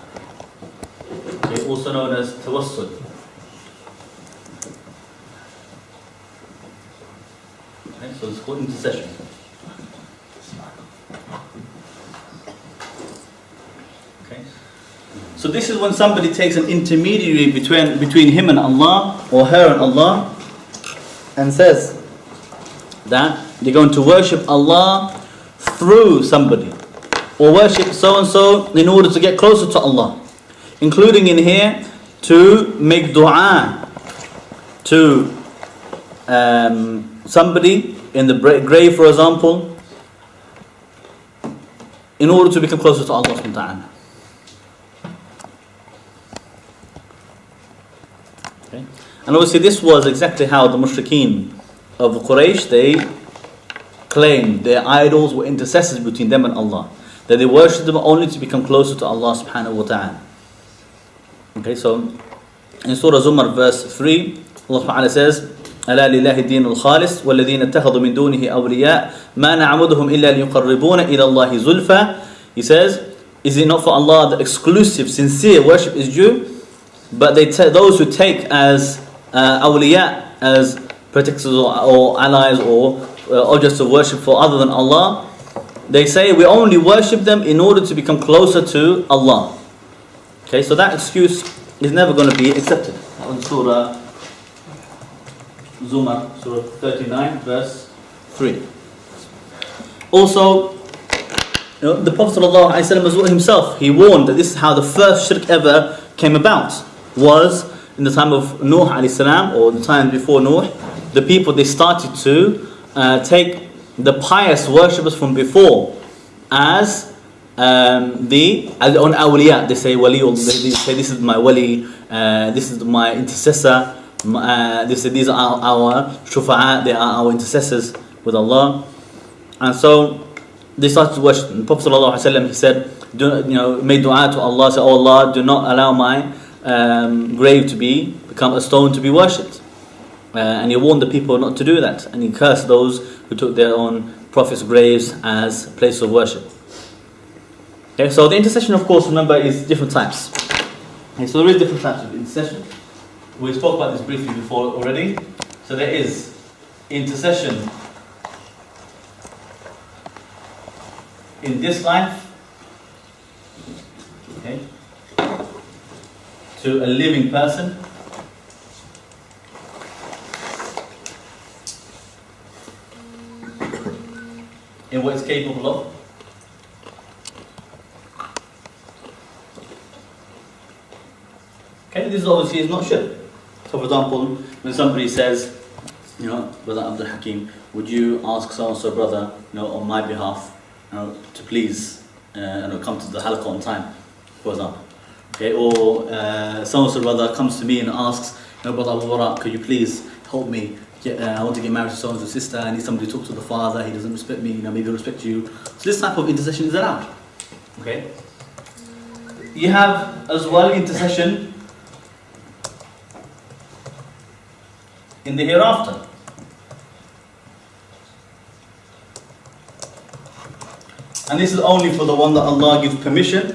okay, also known as tawassul. Okay, so it's called intercession. Okay, so this is when somebody takes an intermediary between him and Allah or her and Allah, and says that they're going to worship Allah through somebody, or worship so-and-so in order to get closer to Allah. Including in here, to make dua to somebody in the grave, for example, in order to become closer to Allah subhanahu wa ta'ala. Okay. And obviously this was exactly how the mushrikeen of Quraysh, they claimed their idols were intercessors between them and Allah, that they worship them only to become closer to Allah subhanahu wa ta'ala. Okay, so in Surah Zumar verse 3, Allah subhanahu wa ta'ala says, ألا لله الدين الخالص والذين اتخذوا من دونه أولياء ما نعبدهم إلا ليقربون إلى الله زلفى. He says, is it not for Allah the exclusive, sincere worship is due? But those who take as awliya, as protectors or allies or objects of worship for other than Allah, they say we only worship them in order to become closer to Allah. Okay, so that excuse is never going to be accepted. That was Surah Zumar, Surah 39, verse 3. Also, the Prophet ﷺ himself, he warned that this is how the first shirk ever came about. Was in the time of Nuh alayhi salam, or the time before Nuh, the people, they started to take the pious worshippers from before as on awliya. They say wali, they say this is my wali, this is my intercessor, they say these are our shufa'a, they are our intercessors with Allah. And so they started to worship. The Prophet ﷺ, he said, made dua to Allah, say, oh Allah, do not allow my grave to become a stone to be worshipped. And he warned the people not to do that, and he cursed those who took their own prophets' graves as a place of worship. Okay, so the intercession, of course, remember, is different types. Okay, so there is different types of intercession. We spoke about this briefly before already. So there is intercession in this life, okay, to a living person. In what it's capable of. Okay, this is obviously is not shirk. So for example, when somebody says, you know, Brother Abdul Hakim, would you ask so-and-so brother, you know, on my behalf, you know, to please come to the halqa on time, for example. Okay, or so-and-so brother comes to me and asks, you know, Brother Abu Barak, could you please help me? I want to get married to so-and-so sister, I need somebody to talk to the father, he doesn't respect me, you know, maybe he'll respect you. So this type of intercession is allowed. Okay? You have as well intercession in the hereafter. And this is only for the one that Allah gives permission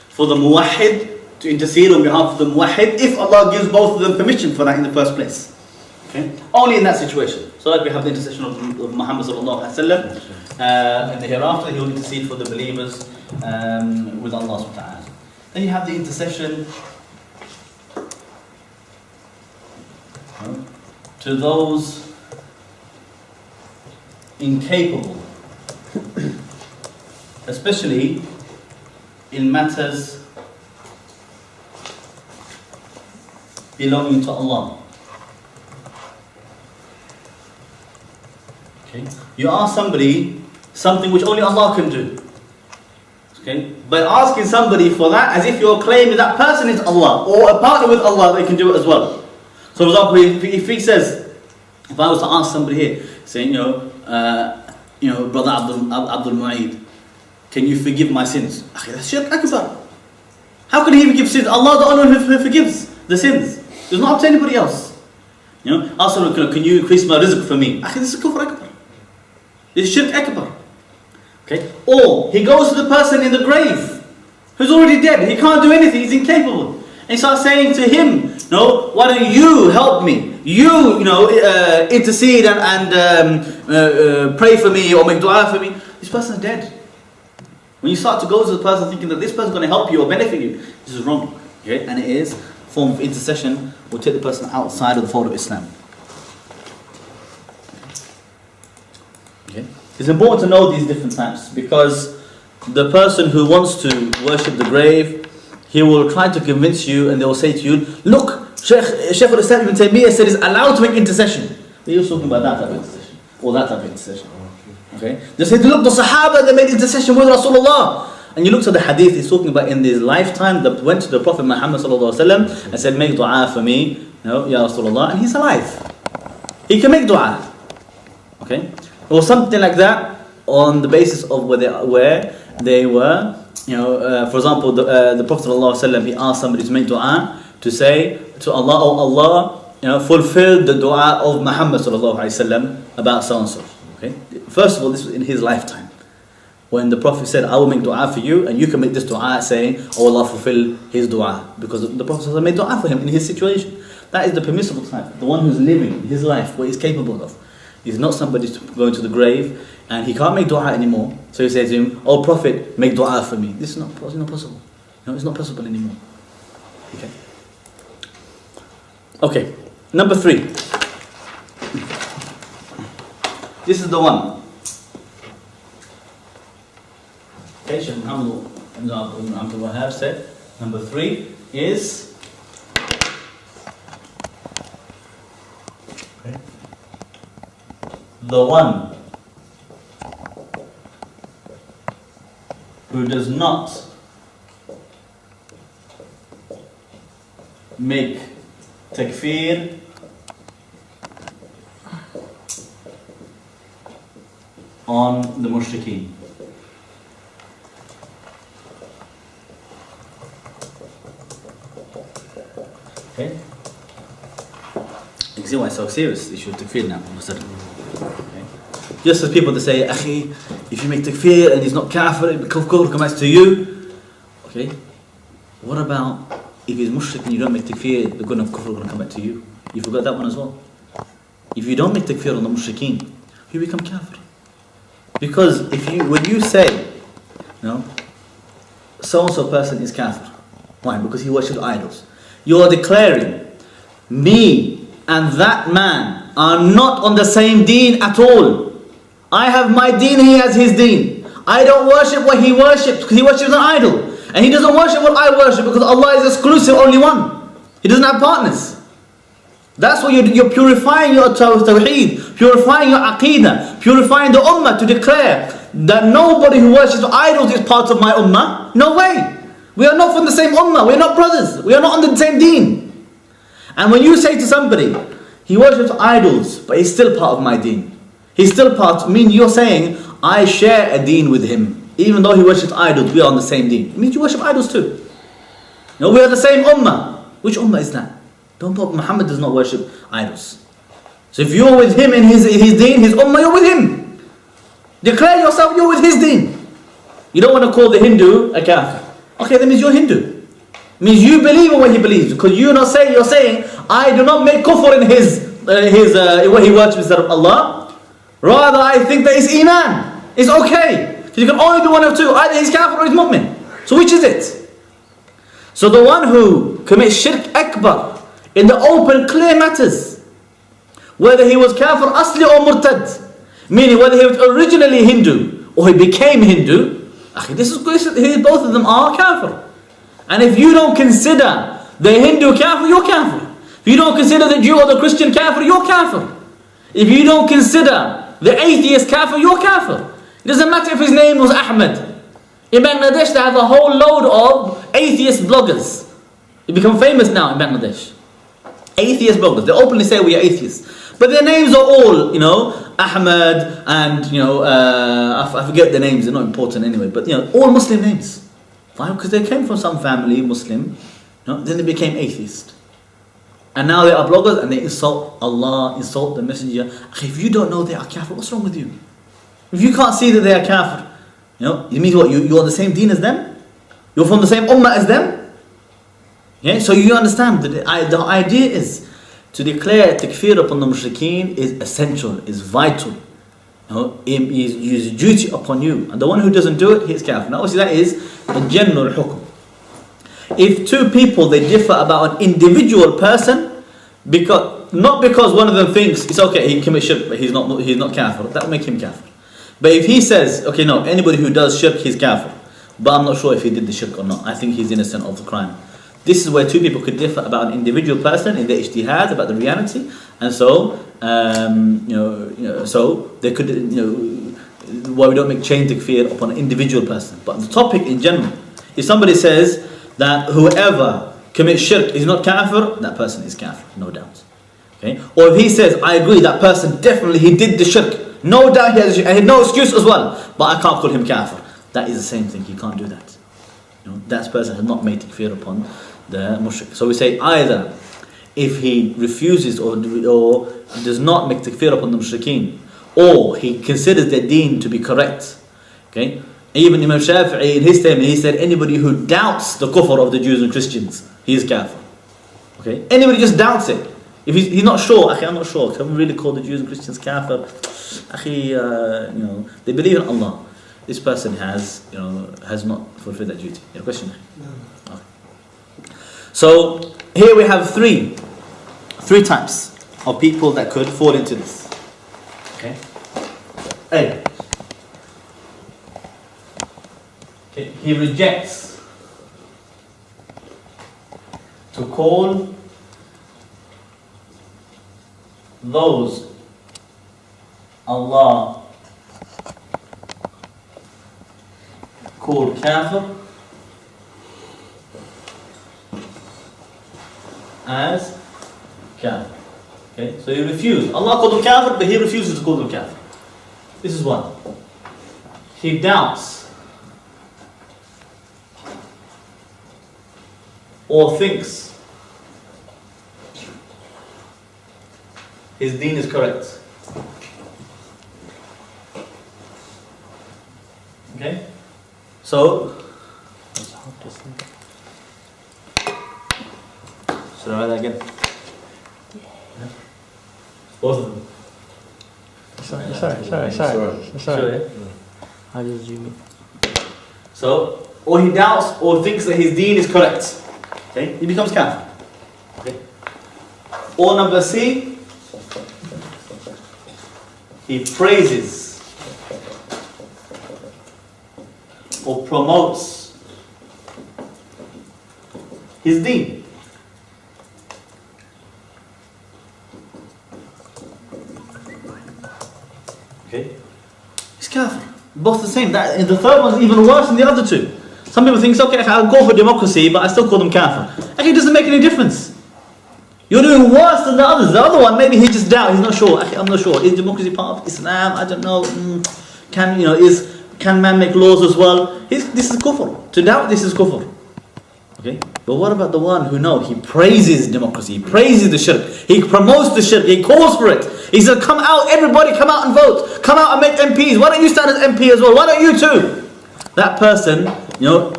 for the muwahhid to intercede on behalf of the muwahhid, if Allah gives both of them permission for that in the first place. Okay? Only in that situation. So like we have the intercession of Muhammad sallallahu alaihi wasallam in the hereafter, he will intercede for the believers with Allah subhanahu wa ta'ala. Then you have the intercession to those incapable, especially in matters belonging to Allah. Okay? You ask somebody something which only Allah can do. Okay? By asking somebody for that, as if you're claiming that person is Allah, or a partner with Allah, they can do it as well. So for example, if he says, if I was to ask somebody here, saying, you know, Brother Abdul Mu'eed, can you forgive my sins? That's shirk akbar. How can he forgive sins? Allah the only one who forgives the sins. It's not up to anybody else. You know, ask him, can you increase my rizq for me? This is kufr akbar. This is shirk akbar. Okay? Or he goes to the person in the grave who's already dead. He can't do anything. He's incapable. And he starts saying to him, no, why don't you help me? You intercede and pray for me or make dua for me. This person's dead. When you start to go to the person thinking that this person's going to help you or benefit you, this is wrong. Okay? And it is a form of intercession, will take the person outside of the fold of Islam. Okay? It's important to know these different types, because the person who wants to worship the grave, he will try to convince you, and they will say to you, look, Shaykh al-Islam Ibn Taymiyyah said it's allowed to make intercession. He was talking about that type of intercession, or that type of intercession. Okay? They said, look, the Sahaba, they made intercession with Rasulullah. And you look at the hadith, he's talking about in his lifetime, that went to the Prophet Muhammad sallallahu alaihi wasallam and said, make dua for me, Ya Rasulullah, and he's alive. He can make dua. Okay? Or something like that, on the basis of where they were, for example, the Prophet ﷺ, he asked somebody to make dua, to say to Allah, oh Allah, fulfill the dua of Muhammad ﷺ about so and so. Okay? First of all, this was in his lifetime, when the Prophet said, I will make dua for you, and you can make this dua saying, oh Allah, fulfill his dua, because the Prophet ﷺ made dua for him in his situation. That is the permissible type, the one who's living his life, what he's capable of. He's not somebody going to the grave and he can't make dua anymore. So he says to him, oh Prophet, make dua for me. This is not possible. It's not possible anymore. Okay. Number 3. This is the one. Okay, Shaykh Muhammad ibn Abdul Wahhab said, number 3 is the one who does not make takfir on the mushrikeen. see why it's so serious, the issue of takfir now, all of a sudden. Okay. Just as people that say, Akhi, if you make takfir and he's not kafir, kufr comes to you. Okay. What about if he's mushrik and you don't make takfir, the gun of kufr will come back to you? You forgot that one as well. If you don't make takfir on the mushrikeen, you become kafir. Because when you say, so-and-so person is kafir. Why? Because he worships idols. You are declaring, me and that man are not on the same deen at all. I have my deen, he has his deen. I don't worship what he worships because he worships an idol. And he doesn't worship what I worship because Allah is exclusive, only one. He doesn't have partners. That's what you're purifying your tawheed, purifying your aqidah, purifying the ummah to declare that nobody who worships idols is part of my ummah. No way. We are not from the same ummah. We are not brothers. We are not on the same deen. And when you say to somebody, he worships idols, but he's still part of my deen. He's still part, mean you're saying, I share a deen with him. Even though he worships idols, we are on the same deen. It means you worship idols too. No, we are the same ummah. Which ummah is that? Muhammad does not worship idols. So if you're with him in his deen, his ummah, you're with him. Declare yourself you're with his deen. You don't want to call the Hindu a kafir. Okay, that means you're Hindu. It means you believe in what he believes. Because you're saying, I do not make kufr in his what he worships instead of Allah. Rather, I think that it's iman. It's okay. Because you can only do one of two. Either he's kafir or he's mu'min. So which is it? So the one who commits shirk akbar, in the open, clear matters, whether he was kafir asli or murtad, meaning whether he was originally Hindu or he became Hindu, both of them are kafir. And if you don't consider the Hindu kafir, you're kafir. If you don't consider the Jew or the Christian kafir, you're kafir. If you don't consider the atheist kafir, you're kafir. It doesn't matter if his name was Ahmed. In Bangladesh, they have a whole load of atheist bloggers. They become famous now in Bangladesh. Atheist bloggers. They openly say we are atheists. But their names are all, Ahmed and, I forget the names, they're not important anyway. But, all Muslim names. Why? Because they came from some family, Muslim. Then they became atheist. And now they are bloggers and they insult Allah, insult the Messenger. If you don't know they are kafir, what's wrong with you? If you can't see that they are kafir, it means what? You're on the same deen as them? You're from the same ummah as them? Yeah, so you understand that the idea is to declare takfir upon the mushrikeen is essential, is vital. It is a duty upon you. And the one who doesn't do it, he is kafir. Now obviously that is a general hukm. If two people, they differ about an individual person, not because one of them thinks it's okay, he commits shirk, but he's not kafir, that will make him kafir. But if he says, okay, no, anybody who does shirk, he's kafir, but I'm not sure if he did the shirk or not, I think he's innocent of the crime. This is where two people could differ about an individual person in their ijtihad, about the reality, and so, so they could, why we don't make chain takfir upon an individual person. But the topic in general, if somebody says that whoever commits shirk is not kafir, that person is kafir, no doubt. Okay? Or if he says, I agree, that person definitely, he did the shirk, no doubt he had no excuse as well, but I can't call him kafir. That is the same thing, he can't do that. That person has not made takfir upon the mushrik. So we say either if he refuses or does not make takfir upon the mushrikeen, or he considers their deen to be correct. Okay? Even Imam Shafi'i in his statement, he said anybody who doubts the kufr of the Jews and Christians, he is kafir. Okay? Anybody just doubts it. If he's not sure, I'm not sure, can we really call the Jews and Christians kafir? They believe in Allah. This person has not fulfilled that duty. Your question? No. Okay. So here we have three types of people that could fall into this. Okay. A. Okay. He rejects to call those Allah called kafir as kafir. Okay, so he refused. Allah called them kafir, but he refuses to call them kafir. This is one. He doubts or thinks his deen is correct. Okay? So, It's hard to see. should I write that again? Yeah. Both of them. Sorry. Sure, yeah? I just zoom in. So, or he doubts or thinks that his deen is correct. Okay? He becomes kafir. Okay? Or number C, he praises or promotes his deen. Okay? He's kafir. Both the same. That, the third one's even worse than the other two. Some people think, okay, I'll go for democracy, but I still call them kafir. Actually, it doesn't make any difference. You're doing worse than the others. The other one, maybe he just doubts. He's not sure. Actually, I'm not sure. Is democracy part of Islam? I don't know. Can man make laws as well? This is kufr. To doubt this is kufr. Okay? But what about the one who he praises democracy, he praises the shirk, he promotes the shirk, he calls for it. He says, come out, everybody come out and vote. Come out and make MPs. Why don't you stand as MP as well? Why don't you too? That person,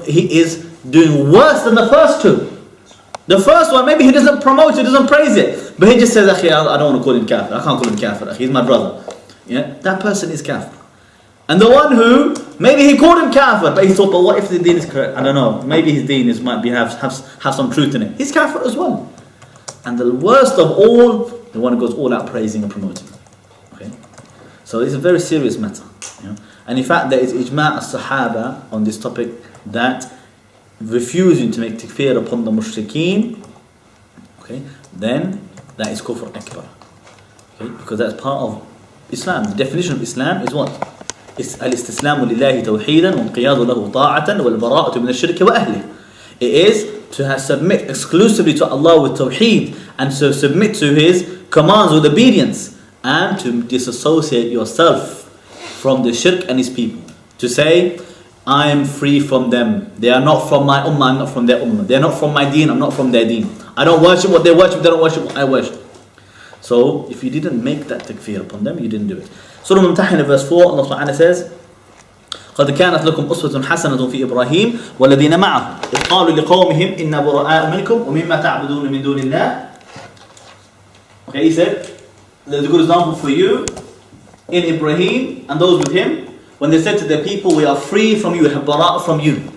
he is doing worse than the first two. The first one, maybe he doesn't promote it, doesn't praise it. But he just says, I don't want to call him kafir. I can't call him kafir. He's my brother. Yeah? That person is kafir. And the one who, maybe he called him kafir, but he thought, but what if the deen is correct? I don't know. Maybe his deen might have some truth in it. He's kafir as well. And the worst of all, the one who goes all out praising and promoting. Okay? So it's a very serious matter. And in fact, there is ijma' as-sahaba on this topic that refusing to make takfir upon the mushrikeen, okay, then that is kufr akbar. Okay? Because that's part of Islam. The definition of Islam is what? It's al-istislamu lillahi tawheedan wa inqiyadu lahu ta'atan wal bara'atu min ash-shirk wa ahlihi. It is to submit exclusively to Allah with tawheed and to submit to His commands with obedience and to disassociate yourself from the shirk and his people. To say, I am free from them. They are not from my ummah, I'm not from their ummah. They are not from my deen, I'm not from their deen. I don't worship what they worship, they don't worship what I worship. So, if you didn't make that takfir upon them, you didn't do it. Surah Mumtahina verse 4, Allah subhanahu wa ta'ala says, قد كانت لكم أسوة حسنة في إبراهيم والذين معه إذ قالوا لقومهم إنا براء منكم ومما تعبدون من دون الله. Okay, he said, there's a good example for you in Ibrahim and those with him when they said to their people, we are free from you, we have bara'ah from you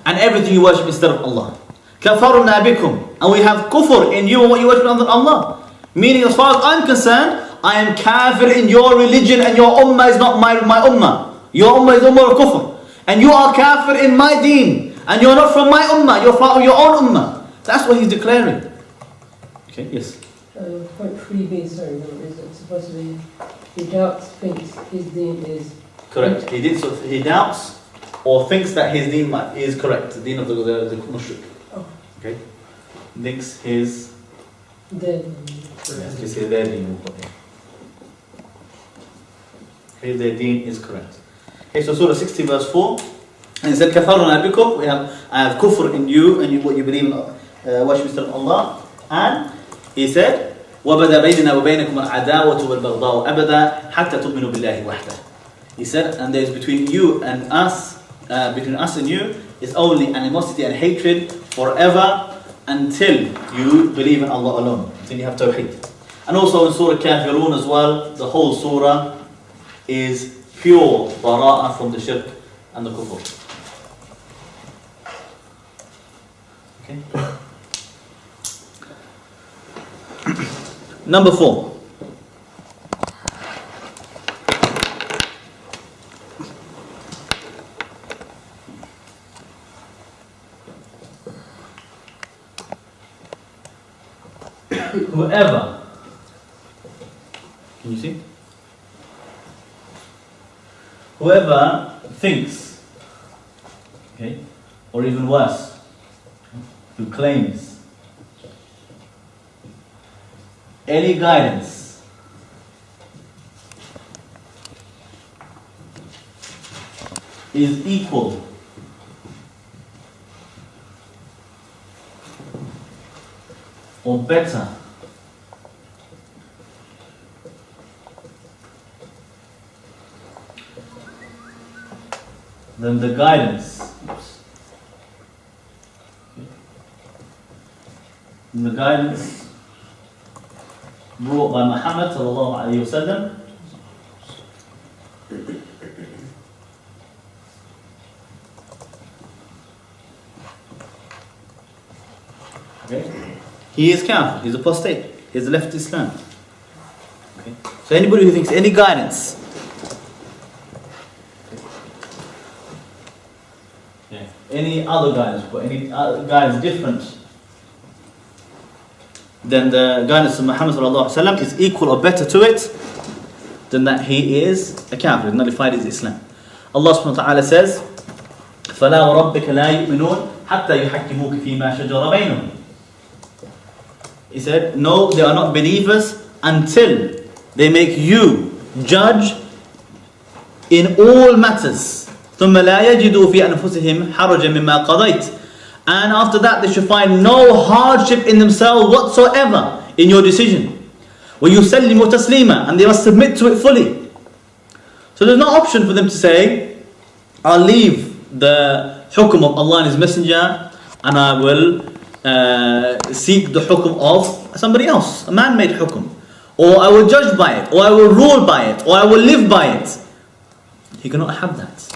and everything you worship instead of Allah. كفرنا بكم, and we have kufr in you and what you worship other than Allah. Meaning, as far as I'm concerned, I am kafir in your religion and your ummah is not my ummah. Your ummah is ummah of kufr. And you are kafir in my deen. And you're not from my ummah, you're from your own ummah. That's what he's declaring. Okay, yes. Point 3b, sorry, no, is it supposed to be, he doubts, thinks his deen is correct. He doubts or thinks that his deen is correct. The deen of the mushrik. Oh. Okay? Thinks his... Then... their deen is correct. Okay, so Surah 60 verse 4. And it said, كَفَرُنَا بِكُمْ, I have kufr in you and what you believe in worship instead of Allah. And he said, وَبَدَى بَيْنِنَا وَبَيْنَكُمُ الْعَدَاوَةُ وَالْبَغْضَاءُ أَبَدًا حَتَّى تُؤْمِنُوا بِاللَّهِ وَحْدَهُ. He said, and there is between you and us, between us and you, is only animosity and hatred forever until you believe in Allah alone, until you have tawheed. And also in Surah Kafirun as well, the whole surah is pure bara'ah from the shirk and the kufr. Okay. Number 4. Whoever, can you see? Whoever thinks, okay, or even worse, who claims any guidance is equal or better then the guidance, brought by Muhammad sallallahu alayhi wasallam he is kafir, he's apostate, he has left Islam. Okay. So anybody who thinks any guidance, any other guidance, but any other guidance different than the guidance of Muhammad sallallahu alaihi wasallam is equal or better to it, then that he is a kafir, nullified his Islam. Allah subhanahu wa ta'ala says, فَلَا وَرَبِّكَ لَا يُؤْمِنُونَ حَتَّى يُحَكِّمُوكَ فِي مَا شَجَرَ بَيْنَهُمْ. He said, no, they are not believers until they make you judge in all matters. ثُمَّ لَا يَجِدُوا فِي أَنفُسِهِمْ حَرَجًا مِمَّا قَضَيْتَ. And after that they should find no hardship in themselves whatsoever in your decision. وَيُسَلِّمُوا تَسْلِيمًا. And they must submit to it fully. So there's no option for them to say, I'll leave the hukum of Allah and His Messenger and I will seek the hukum of somebody else, a man-made hukum. Or I will judge by it, or I will rule by it, or I will live by it. He cannot have that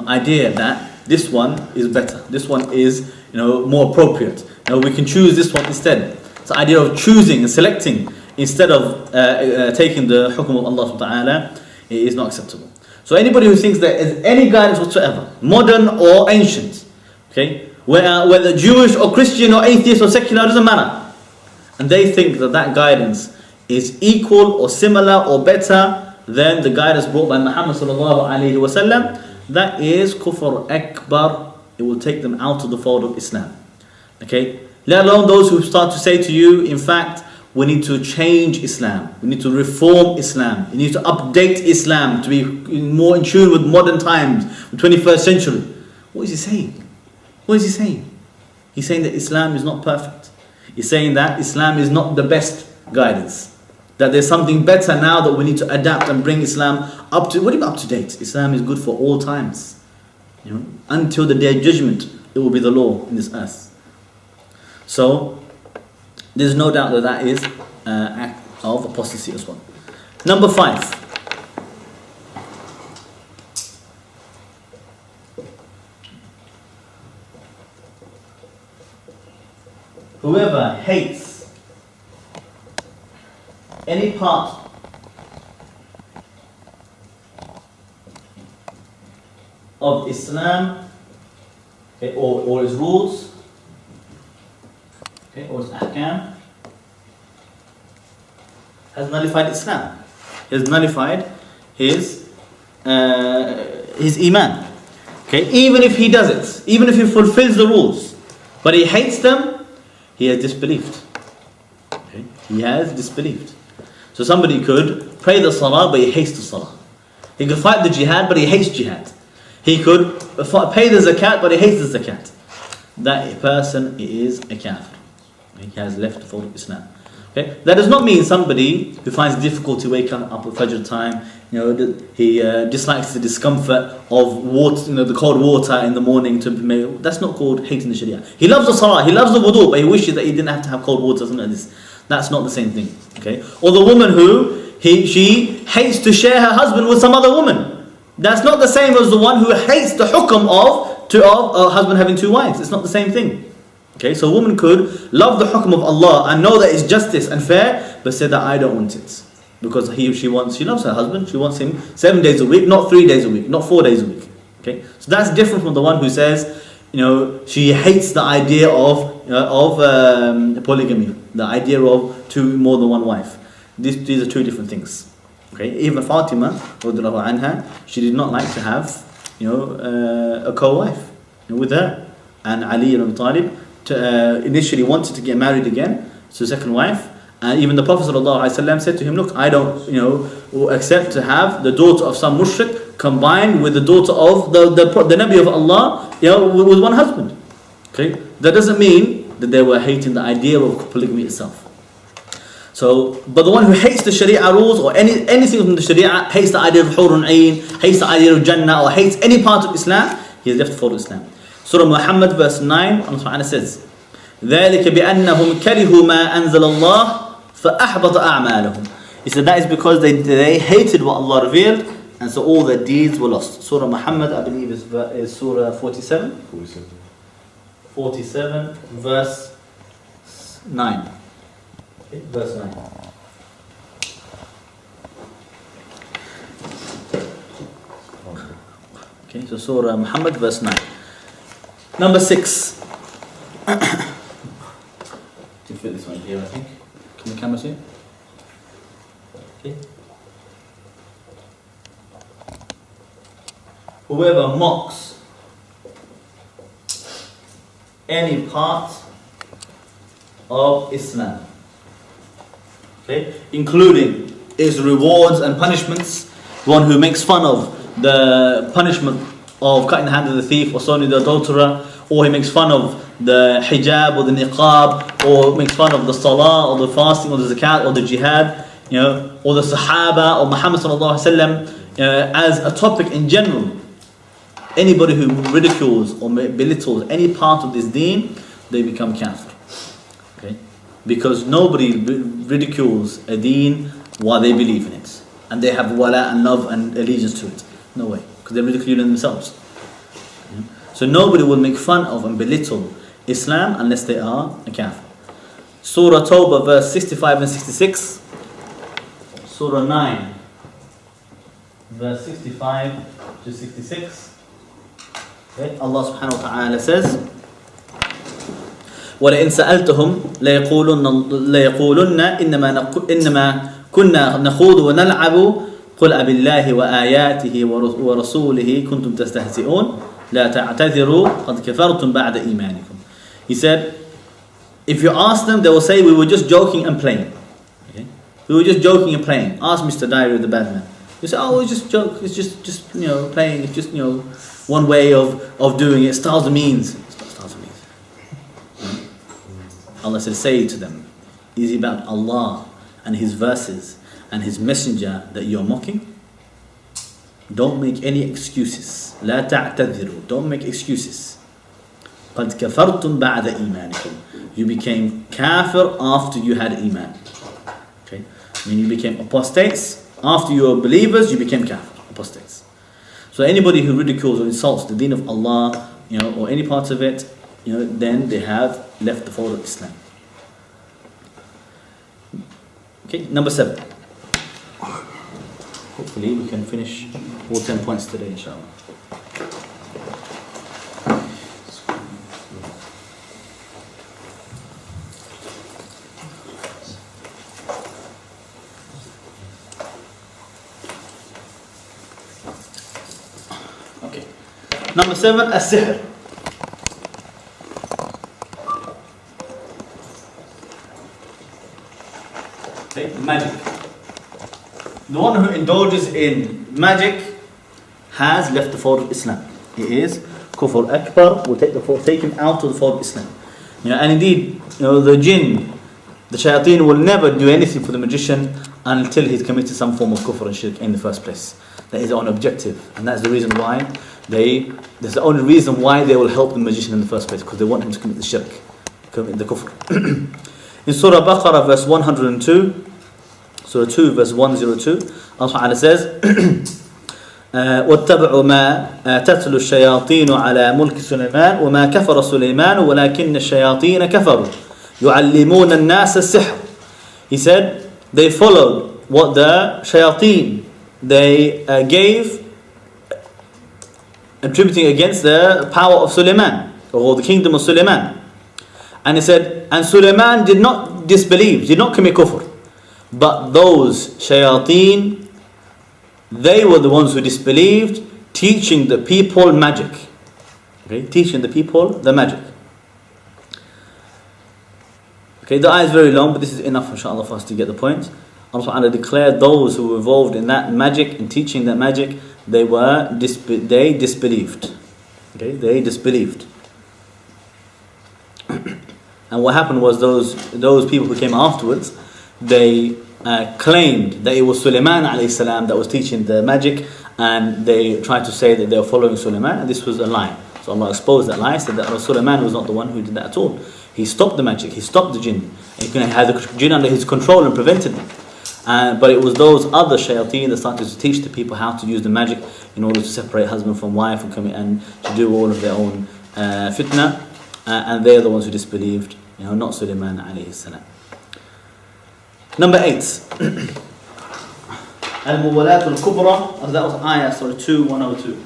idea that this one is better, this one is more appropriate. We can choose this one instead. It's the idea of choosing and selecting instead of taking the hukum of Allah subhanahu wa ta'ala is not acceptable. So anybody who thinks there is any guidance whatsoever, modern or ancient, okay, whether Jewish or Christian or atheist or secular, doesn't matter, and they think that that guidance is equal or similar or better than the guidance brought by Muhammad sallallahu alaihi wasallam, that is kufr akbar. It will take them out of the fold of Islam. Okay, let alone those who start to say to you, in fact, we need to change Islam, we need to reform Islam, we need to update Islam to be more in tune with modern times, the 21st century. What is he saying? What is he saying? He's saying that Islam is not perfect. He's saying that Islam is not the best guidance. That there's something better now that we need to adapt and bring Islam up to. What do you mean up to date? Islam is good for all times. Until the day of judgment, it will be the law in this earth. So there's no doubt that that is an act of apostasy as well. Number 5. Whoever hates any part of Islam, okay, or its rules, okay, or its ahkam, has nullified Islam. He has nullified his iman. Okay, even if he does it, even if he fulfills the rules, but he hates them, he has disbelieved. Okay? He has disbelieved. So somebody could pray the salah, but he hates the salah. He could fight the jihad, but he hates jihad. He could pay the zakat, but he hates the zakat. That person is a kafir. He has left the fold of Islam. Okay? That does not mean somebody who finds difficulty waking up at Fajr time, he dislikes the discomfort of water, the cold water in the morning. That's not called hating the Sharia. He loves the salah, he loves the wudu, but he wishes that he didn't have to have cold water, something like this. That's not the same thing. Okay? Or the woman who she hates to share her husband with some other woman. That's not the same as the one who hates the hukum of a husband having 2 wives. It's not the same thing. Okay, so a woman could love the hukum of Allah and know that it's justice and fair, but say that I don't want it. Because she loves her husband, she wants him 7 days a week, not 3 days a week, not 4 days a week. Okay, so that's different from the one who says, she hates the idea of polygamy, the idea of more than one wife. These are 2 different things. Okay, even Fatima, radhiyallahu anha, she did not like to have, a co-wife with her, and Ali ibn Abi Talib initially wanted to get married again to a second wife, and even the Prophet ﷺ said to him, look, I don't accept to have the daughter of some mushrik combined with the daughter of the Nabi of Allah with one husband. Okay, that doesn't mean that they were hating the idea of polygamy itself. So, but the one who hates the Sharia rules or anything from the Sharia, hates the idea of Hurun Ain, hates the idea of Jannah, or hates any part of Islam, he has left the fold of Islam. Surah Muhammad verse 9, Allah Subhanahu says, ذَلِكَ بِأَنَّهُمْ كَرِهُوا مَا أَنزَلَ اللَّهُ فَأَحْبَطَ أَعْمَالَهُم. He said that is because they hated what Allah revealed, and so all their deeds were lost. Surah Muhammad, I believe, is Surah 47. 47, verse 9. Okay, verse 9. Okay, so Surah Muhammad, verse 9. Number 6. To fit this one here, I think. Can the camera see it? Okay. Whoever mocks any part of Islam, okay, including its rewards and punishments, one who makes fun of the punishment of cutting the hand of the thief or stoning the adulterer, or he makes fun of the hijab or the niqab, or makes fun of the salah or the fasting or the zakat or the jihad, or the sahaba or Muhammad sallallahu alaihi wasallam as a topic in general. Anybody who ridicules or belittles any part of this deen, they become kafir. Okay? Because nobody ridicules a deen while they believe in it, and they have wala and love and allegiance to it. No way, because they're ridiculing themselves. So nobody will make fun of and belittle Islam unless they are a kafir. Surah Tawbah verse 65 and 66. Surah 9 verse 65 to 66. Okay. Allah subhanahu wa ta'ala says, وَلَئِنْ سَأَلْتَهُمْ لَيَقُولُنَّ إِنَّمَا كُنَّا نَخُوضُ وَنَلْعَبُ قُلْ أَبِاللَّهِ وَآيَاتِهِ وَرَسُولِهِ كُنْتُمْ تَسْتَهْزِئُونَ لَا تَعْتَذِرُوا قَدْ كَفَرْتُمْ بَعْدَ إِيمَانِكُمْ. He said, if you ask them, they will say, we were just joking and playing. Okay? We were just joking and playing. Ask Mr. Diary of the Bad Man. You say, oh, it's just joke, it's just playing, it's just one way of doing it. Styles and means. It's not styles and means. Allah said, say to them, is it about Allah and His verses and His messenger that you're mocking? Don't make any excuses. لا تعتذروا. Don't make excuses. قد كفرتم بعد إيمانكم. You became kafir after you had iman. Okay? I mean, you became apostates. After you were believers, you became kafir, apostates. So anybody who ridicules or insults the deen of Allah, or any parts of it, then they have left the fold of Islam. Okay, number 7. Hopefully we can finish all 10 points today, inshallah. Okay. Number 7, as-sihr. Okay, magic. The one who indulges in magic has left the fold of Islam. He is kufr akbar, will take him out of the fold of Islam. And indeed, the jinn, the shayateen will never do anything for the magician until he's committed some form of kufr and shirk in the first place. That is on objective, and that's the reason why that's the only reason why they will help the magician in the first place, because they want him to commit the shirk, commit the kufr. In Surah Baqarah verse 102, Surah 2 verse 102, Allah Ta'ala says, وَاتَّبَعُوا مَا تَتْلُو الشَّيَاطِينُ عَلَى مُلْكِ سُلَيْمَانَ وَمَا كَفَرَ سُلَيْمَانُ وَلَكِنَّ الشَّيَاطِينَ كَفَرُوا يُعَلِّمُونَ النَّاسَ السِّحْرَ. He said, they followed what the shayateen they gave, attributing against the power of Sulaiman, or the kingdom of Sulaiman. And he said, and Sulaiman did not disbelieve, did not commit kufr. But those shayateen, they were the ones who disbelieved, teaching the people magic. Okay, teaching the people the magic. Okay, the ayah is very long, but this is enough, inshallah, for us to get the point. Allah Ta'ala declared those who were involved in that magic and teaching that magic, they disbelieved. Okay, they disbelieved. And what happened was those people who came afterwards, they claimed that it was Sulaiman alayhi salam that was teaching the magic, and they tried to say that they were following Sulaiman, and this was a lie. So Allah exposed that lie, said that Sulaiman was not the one who did that at all. He stopped the magic, he stopped the jinn. He had the jinn under his control and prevented them. But it was those other shayateen that started to teach the people how to use the magic in order to separate husband from wife and to do all of their own fitna. And they're the ones who disbelieved, not Sulaiman alayhi salam. Number 8. Al-Muwalat al-Kubra, that was ayah, 102.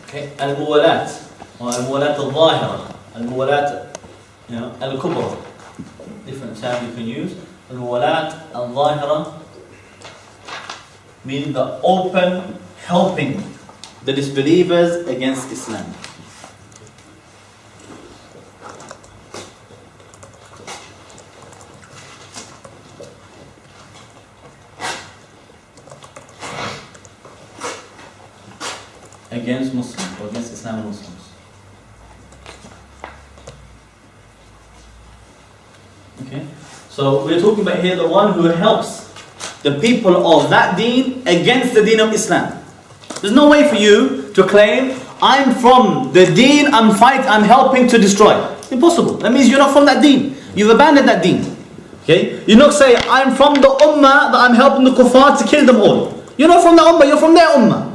Okay, Al-Muwalat, or Al-Muwalat al-Zahira, Al-Muwalat al-Kubra. Different term you can use. Al-Muwalat al-Zahira, meaning the open helping the disbelievers against Islam. Against Muslims, or against Islam and Muslims. Okay, so we're talking about here the one who helps the people of that deen against the deen of Islam. There's no way for you to claim, I'm from the deen I'm helping to destroy. Impossible. That means you're not from that deen. You've abandoned that deen. Okay? You not say, I'm from the ummah that I'm helping the kuffar to kill them all. You're not from the ummah, you're from their ummah.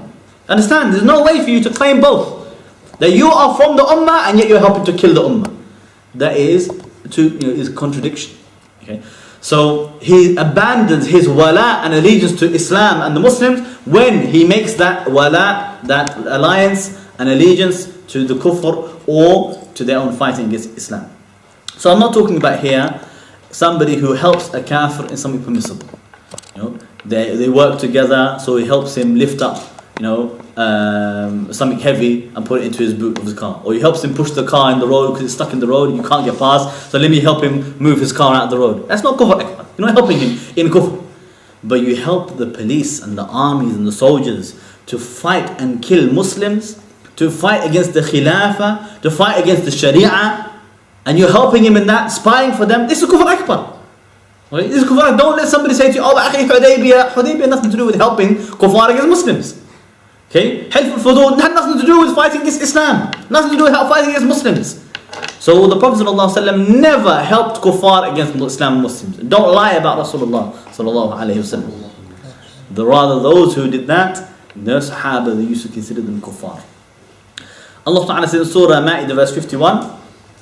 Understand? There's no way for you to claim both. That you are from the ummah and yet you're helping to kill the ummah. That is is contradiction. Okay? So he abandons his wala and allegiance to Islam and the Muslims when he makes that wala, that alliance and allegiance to the kufr or to their own fighting against Islam. So I'm not talking about here somebody who helps a kafir in something permissible. They work together, so he helps him lift up something heavy and put it into his boot of his car, or he helps him push the car in the road because it's stuck in the road and you can't get past, so let me help him move his car out of the road. That's not kufr akbar. You're not helping him in kufr, but you help the police and the armies and the soldiers to fight and kill Muslims, to fight against the khilafah, to fight against the sharia, and you're helping him in that, spying for them. This is kufr akbar. Okay? This is kufr. Don't let somebody say to you, Hudaybiyah has nothing to do with helping kuffar against Muslims. Okay, Hilf al-Fudud had nothing to do with fighting against Islam, nothing to do with fighting against Muslims. So the Prophet ﷺ never helped kuffar against Islam and Muslims. Don't lie about Rasulullah ﷺ. Rather, those who did that, the Sahaba, they used to consider them kuffar. Allah Ta'ala says in Surah Ma'idah verse 51,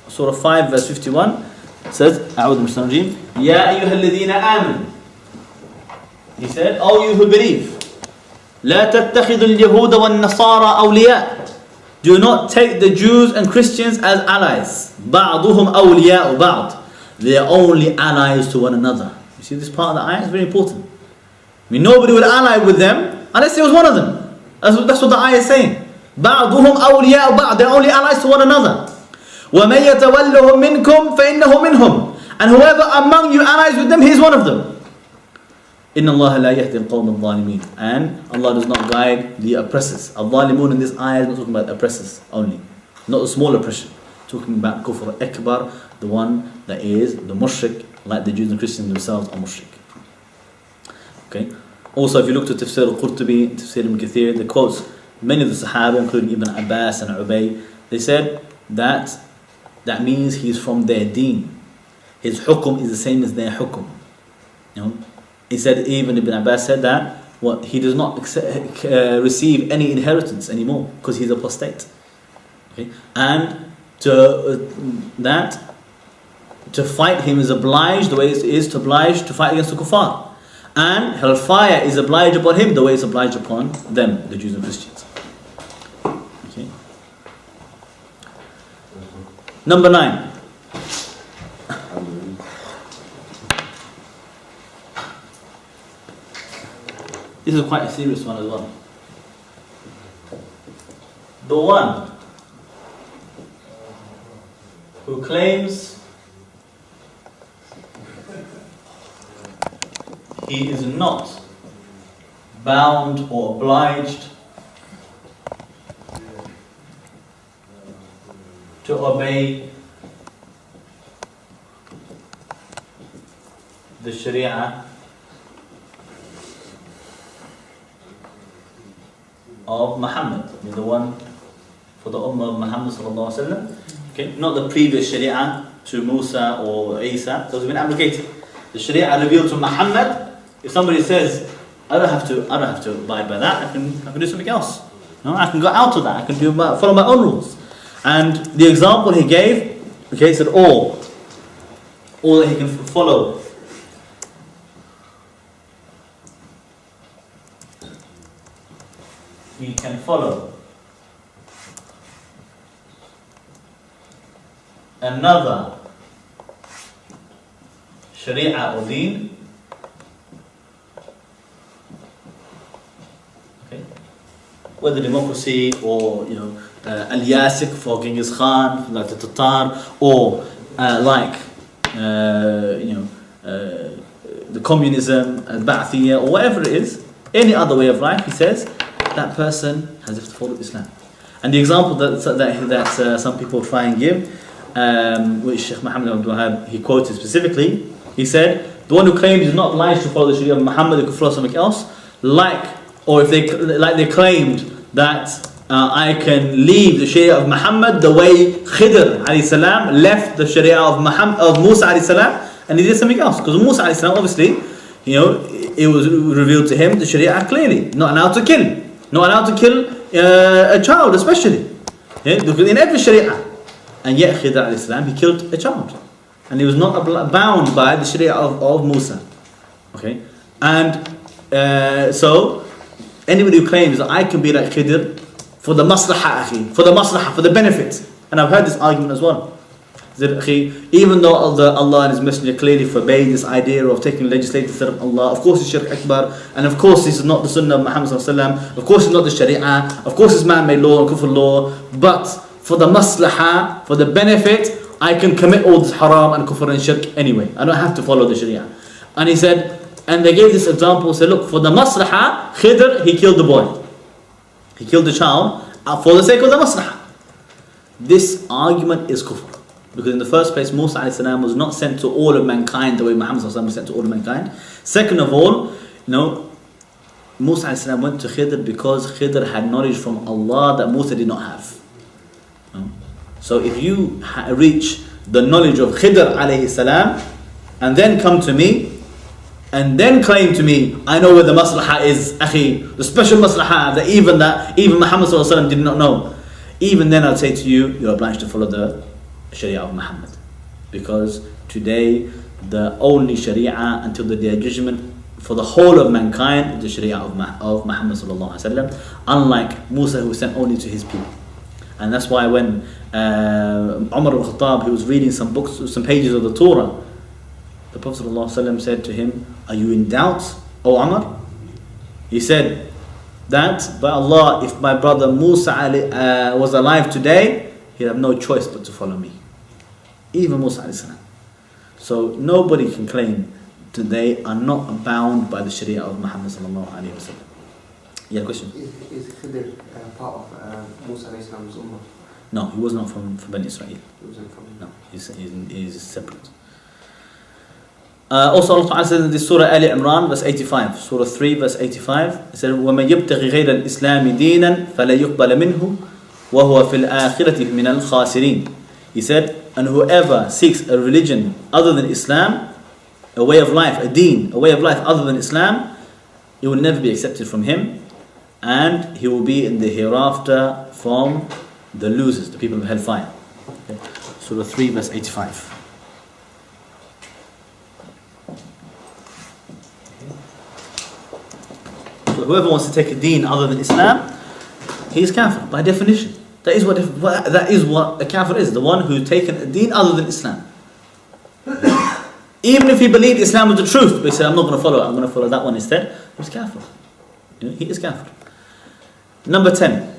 Surah 5 verse 51, says, أعوذ بالله من الشيطان الرجيم, يا أيها الذين آمنوا. He said, oh you who believe, لا تتخذوا اليهود والنصارى أولياء. Do not take the Jews and Christians as allies. بعضهم أولياء بعض. They are only allies to one another. You see this part of the ayah is very important. I mean, nobody will ally with them unless it was one of them. That's what the ayah is saying. بعضهم أولياء بعض. They are only allies to one another. ومن يتولهم منكم فإنه منهم. And whoever among you allies with them, he is one of them. إن الله لا يهدي القوم الظالمين. And Allah does not guide the oppressors. Al-Zalimun in this ayah is not talking about oppressors only, not a small oppression, talking about kufr akbar, the one that is the mushrik, like the Jews and Christians themselves are mushrik. Okay. Also, if you look to Tafsir al-Qurtubi, Tafsir Ibn Kathir, they quotes many of the Sahaba, including Ibn Abbas and Ubay. They said that means he's from their deen. His hukum is the same as their hukum. He said, even Ibn Abbas said that he does not receive any inheritance anymore because he's apostate. Okay? And to fight him is obliged the way it is to fight against the kuffar. And hellfire is obliged upon him the way it's obliged upon them, the Jews and Christians. Okay. Number 9. This is quite a serious one as well. The one who claims he is not bound or obliged to obey the Sharia of Muhammad, the one for the Ummah of Muhammad sallallahu alaihi wasallam. Okay, not the previous Sharia to Musa or Isa. Those have been abrogated. The Sharia revealed to Muhammad. If somebody says, I don't have to abide by that. I can do something else. No, I can go out of that. I can follow my own rules. And the example he gave, okay, he said all that he can follow. He can follow another Sharia or Deen. Okay, whether democracy or Al-Yasik for Genghis Khan, like the Tatar, or the communism, Al-Ba'athiyya, or whatever it is, any other way of life, he says, that person has to follow Islam. And the example that some people try and give, which Sheikh Muhammad Abdul Wahab, he quoted specifically, he said, the one who claims is not obliged to follow the Sharia of Muhammad, they could follow something else, or if they claimed that I can leave the Sharia of Muhammad the way Khidr alayhi salam left the Sharia of Musa alayhi salam, and he did something else. Because Musa alayhi salam, obviously, it was revealed to him the Sharia clearly, not allowed to kill a child, especially. Because in every Sharia, and yet Khidr alayhi salam, he killed a child, and he was not bound by the Sharia of Musa. Okay, and so anybody who claims that I can be like Khidr for the maslahah, for the benefit, and I've heard this argument as well. Even though Allah and His Messenger clearly forbade this idea of taking legislative instead of Allah, of course it's Shirk Akbar, and of course this is not the Sunnah of Muhammad sallallahu alaihi wasallam, of course it's not the Sharia, of course it's man-made law and kufr law, but for the maslahah, for the benefit, I can commit all this haram and kufr and shirk anyway. I don't have to follow the Sharia. And he said, and they gave this example, said, look, for the maslahah, Khidr, he killed the boy. He killed the child for the sake of the maslahah. This argument is kufr. Because in the first place, Musa alayhi salam was not sent to all of mankind the way Muhammad sallallahu alaihi wasallam was sent to all of mankind. Second of all, Musa alayhi salam went to Khidr because Khidr had knowledge from Allah that Musa did not have. So if you reach the knowledge of Khidr alayhi salam and then come to me and then claim to me, I know where the maslahah is, the special maslahah that even Muhammad sallallahu alaihi wasallam did not know, even then I'll say to you, you're obliged to follow the Sharia of Muhammad, because today the only Sharia until the day of judgment for the whole of mankind is the Sharia of Muhammad sallallahu alaihi wasallam, unlike Musa who was sent only to his people. And that's why when Umar al-Khattab, he was reading some pages of the Torah, the Prophet sallallahu alaihi wasallam said to him, are you in doubt, O Umar? He said that, by Allah, if my brother Musa was alive today, he'd have no choice but to follow me. Even Musa alayhi salam. So nobody can claim today are not bound by the Sharia of Muhammad sallallahu alayhi wa sallam. Yeah, question? Is Khidr part of Musa alayhi salam's ummah? No, he was not from Bani Israel. He wasn't from... No, he's separate. Also Allah Ta'ala says in this Surah Ali Imran, verse 85, Surah 3, verse 85, it says, وَمَنْ يَبْتَغِ غَيْرَ الْإِسْلَامِ دِينًا فَلَا يُقْبَلَ مِنْهُ وَهُوَ فِي الْآخِرَةِ مِنَ الْخَاسِرِينَ. He said, and whoever seeks a religion other than Islam, a way of life, a deen, a way of life other than Islam, it will never be accepted from him, and he will be in the hereafter from the losers, the people of hellfire. Okay. Surah 3, verse 85. So whoever wants to take a deen other than Islam, he is kafir by definition. That is what a kafir is, the one who's taken a deen other than Islam. Even if he believed Islam was the truth, but he said, I'm not going to follow it, I'm going to follow that one instead, he's kafir. He is kafir. Number 10.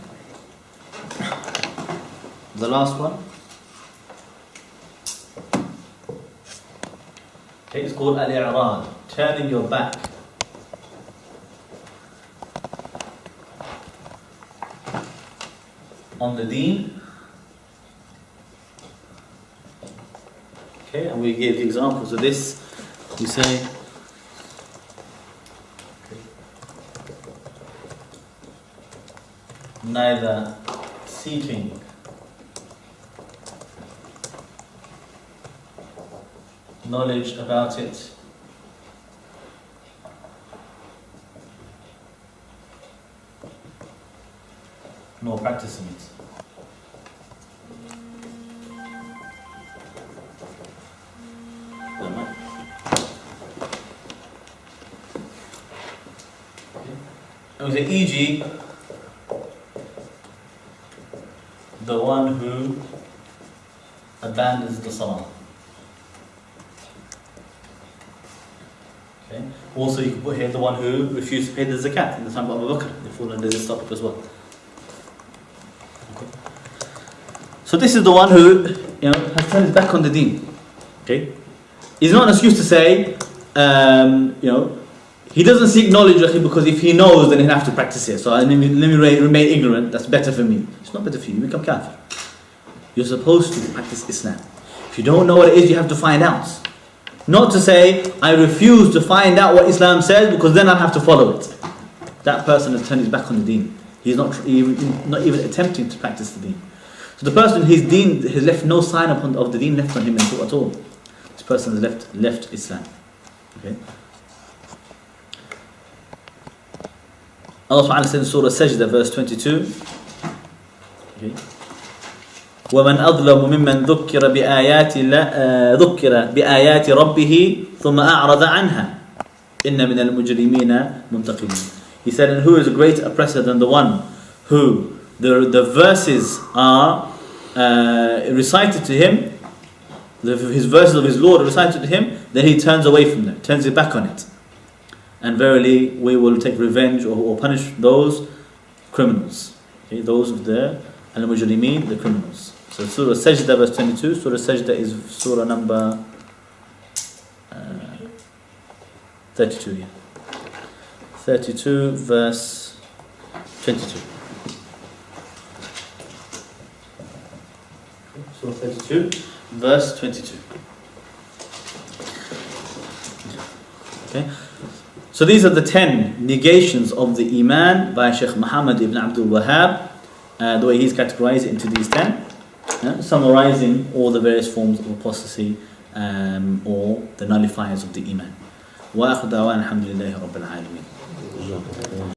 The last one. It's called al-i'rad, turning your back. On the deen and we gave the examples of this. We say, neither seeking knowledge about it nor practicing it. And we say, e.g., the one who abandons the salah. Okay. Also, you can put here the one who refused to pay the zakat in the time of Abu Bakr. They fall under this topic as well. Okay. So this is the one who, has turned his back on the deen. Okay. It's not an excuse to say, he doesn't seek knowledge because if he knows, then he'll have to practice it. So let me remain ignorant. That's better for me. It's not better for you. You become kafir. You're supposed to practice Islam. If you don't know what it is, you have to find out. Not to say, I refuse to find out what Islam says because then I'll have to follow it. That person has turned his back on the deen. He's not even attempting to practice the deen. So the person, his deen has left no sign of the deen left on him at all. This person has left Islam. Okay. Allah subhanahu wa ta'ala said in Surah Sajda, verse 22. Okay. وَمَنْ أَظْلَمُ مِمَّنْ ذُكِّرَ بِآيَاتِ رَبِّهِ ثُمَّ أَعْرَضَ عَنْهَا إِنَّ مِنَ الْمُجْرِمِينَ مُنْتَقِمِينَ. He said, and who is a greater oppressor than the one who the verses are recited to him, his verses of his Lord are recited to him, then he turns away from them, turns his back on it. And verily we will take revenge or punish those criminals. Okay, those of the al-mujrimeen, the criminals. So Surah Sajda verse 22, Surah Sajda is Surah number 32, yeah. 32 verse 22. Surah 32 verse 22. Okay. So these are the 10 negations of the Iman by Shaykh Muhammad ibn Abdul Wahhab. The way he's categorized it into these 10, summarizing all the various forms of apostasy or the nullifiers of the Iman. Wa akhir da'wana alhamdulillahi rabbil alameen.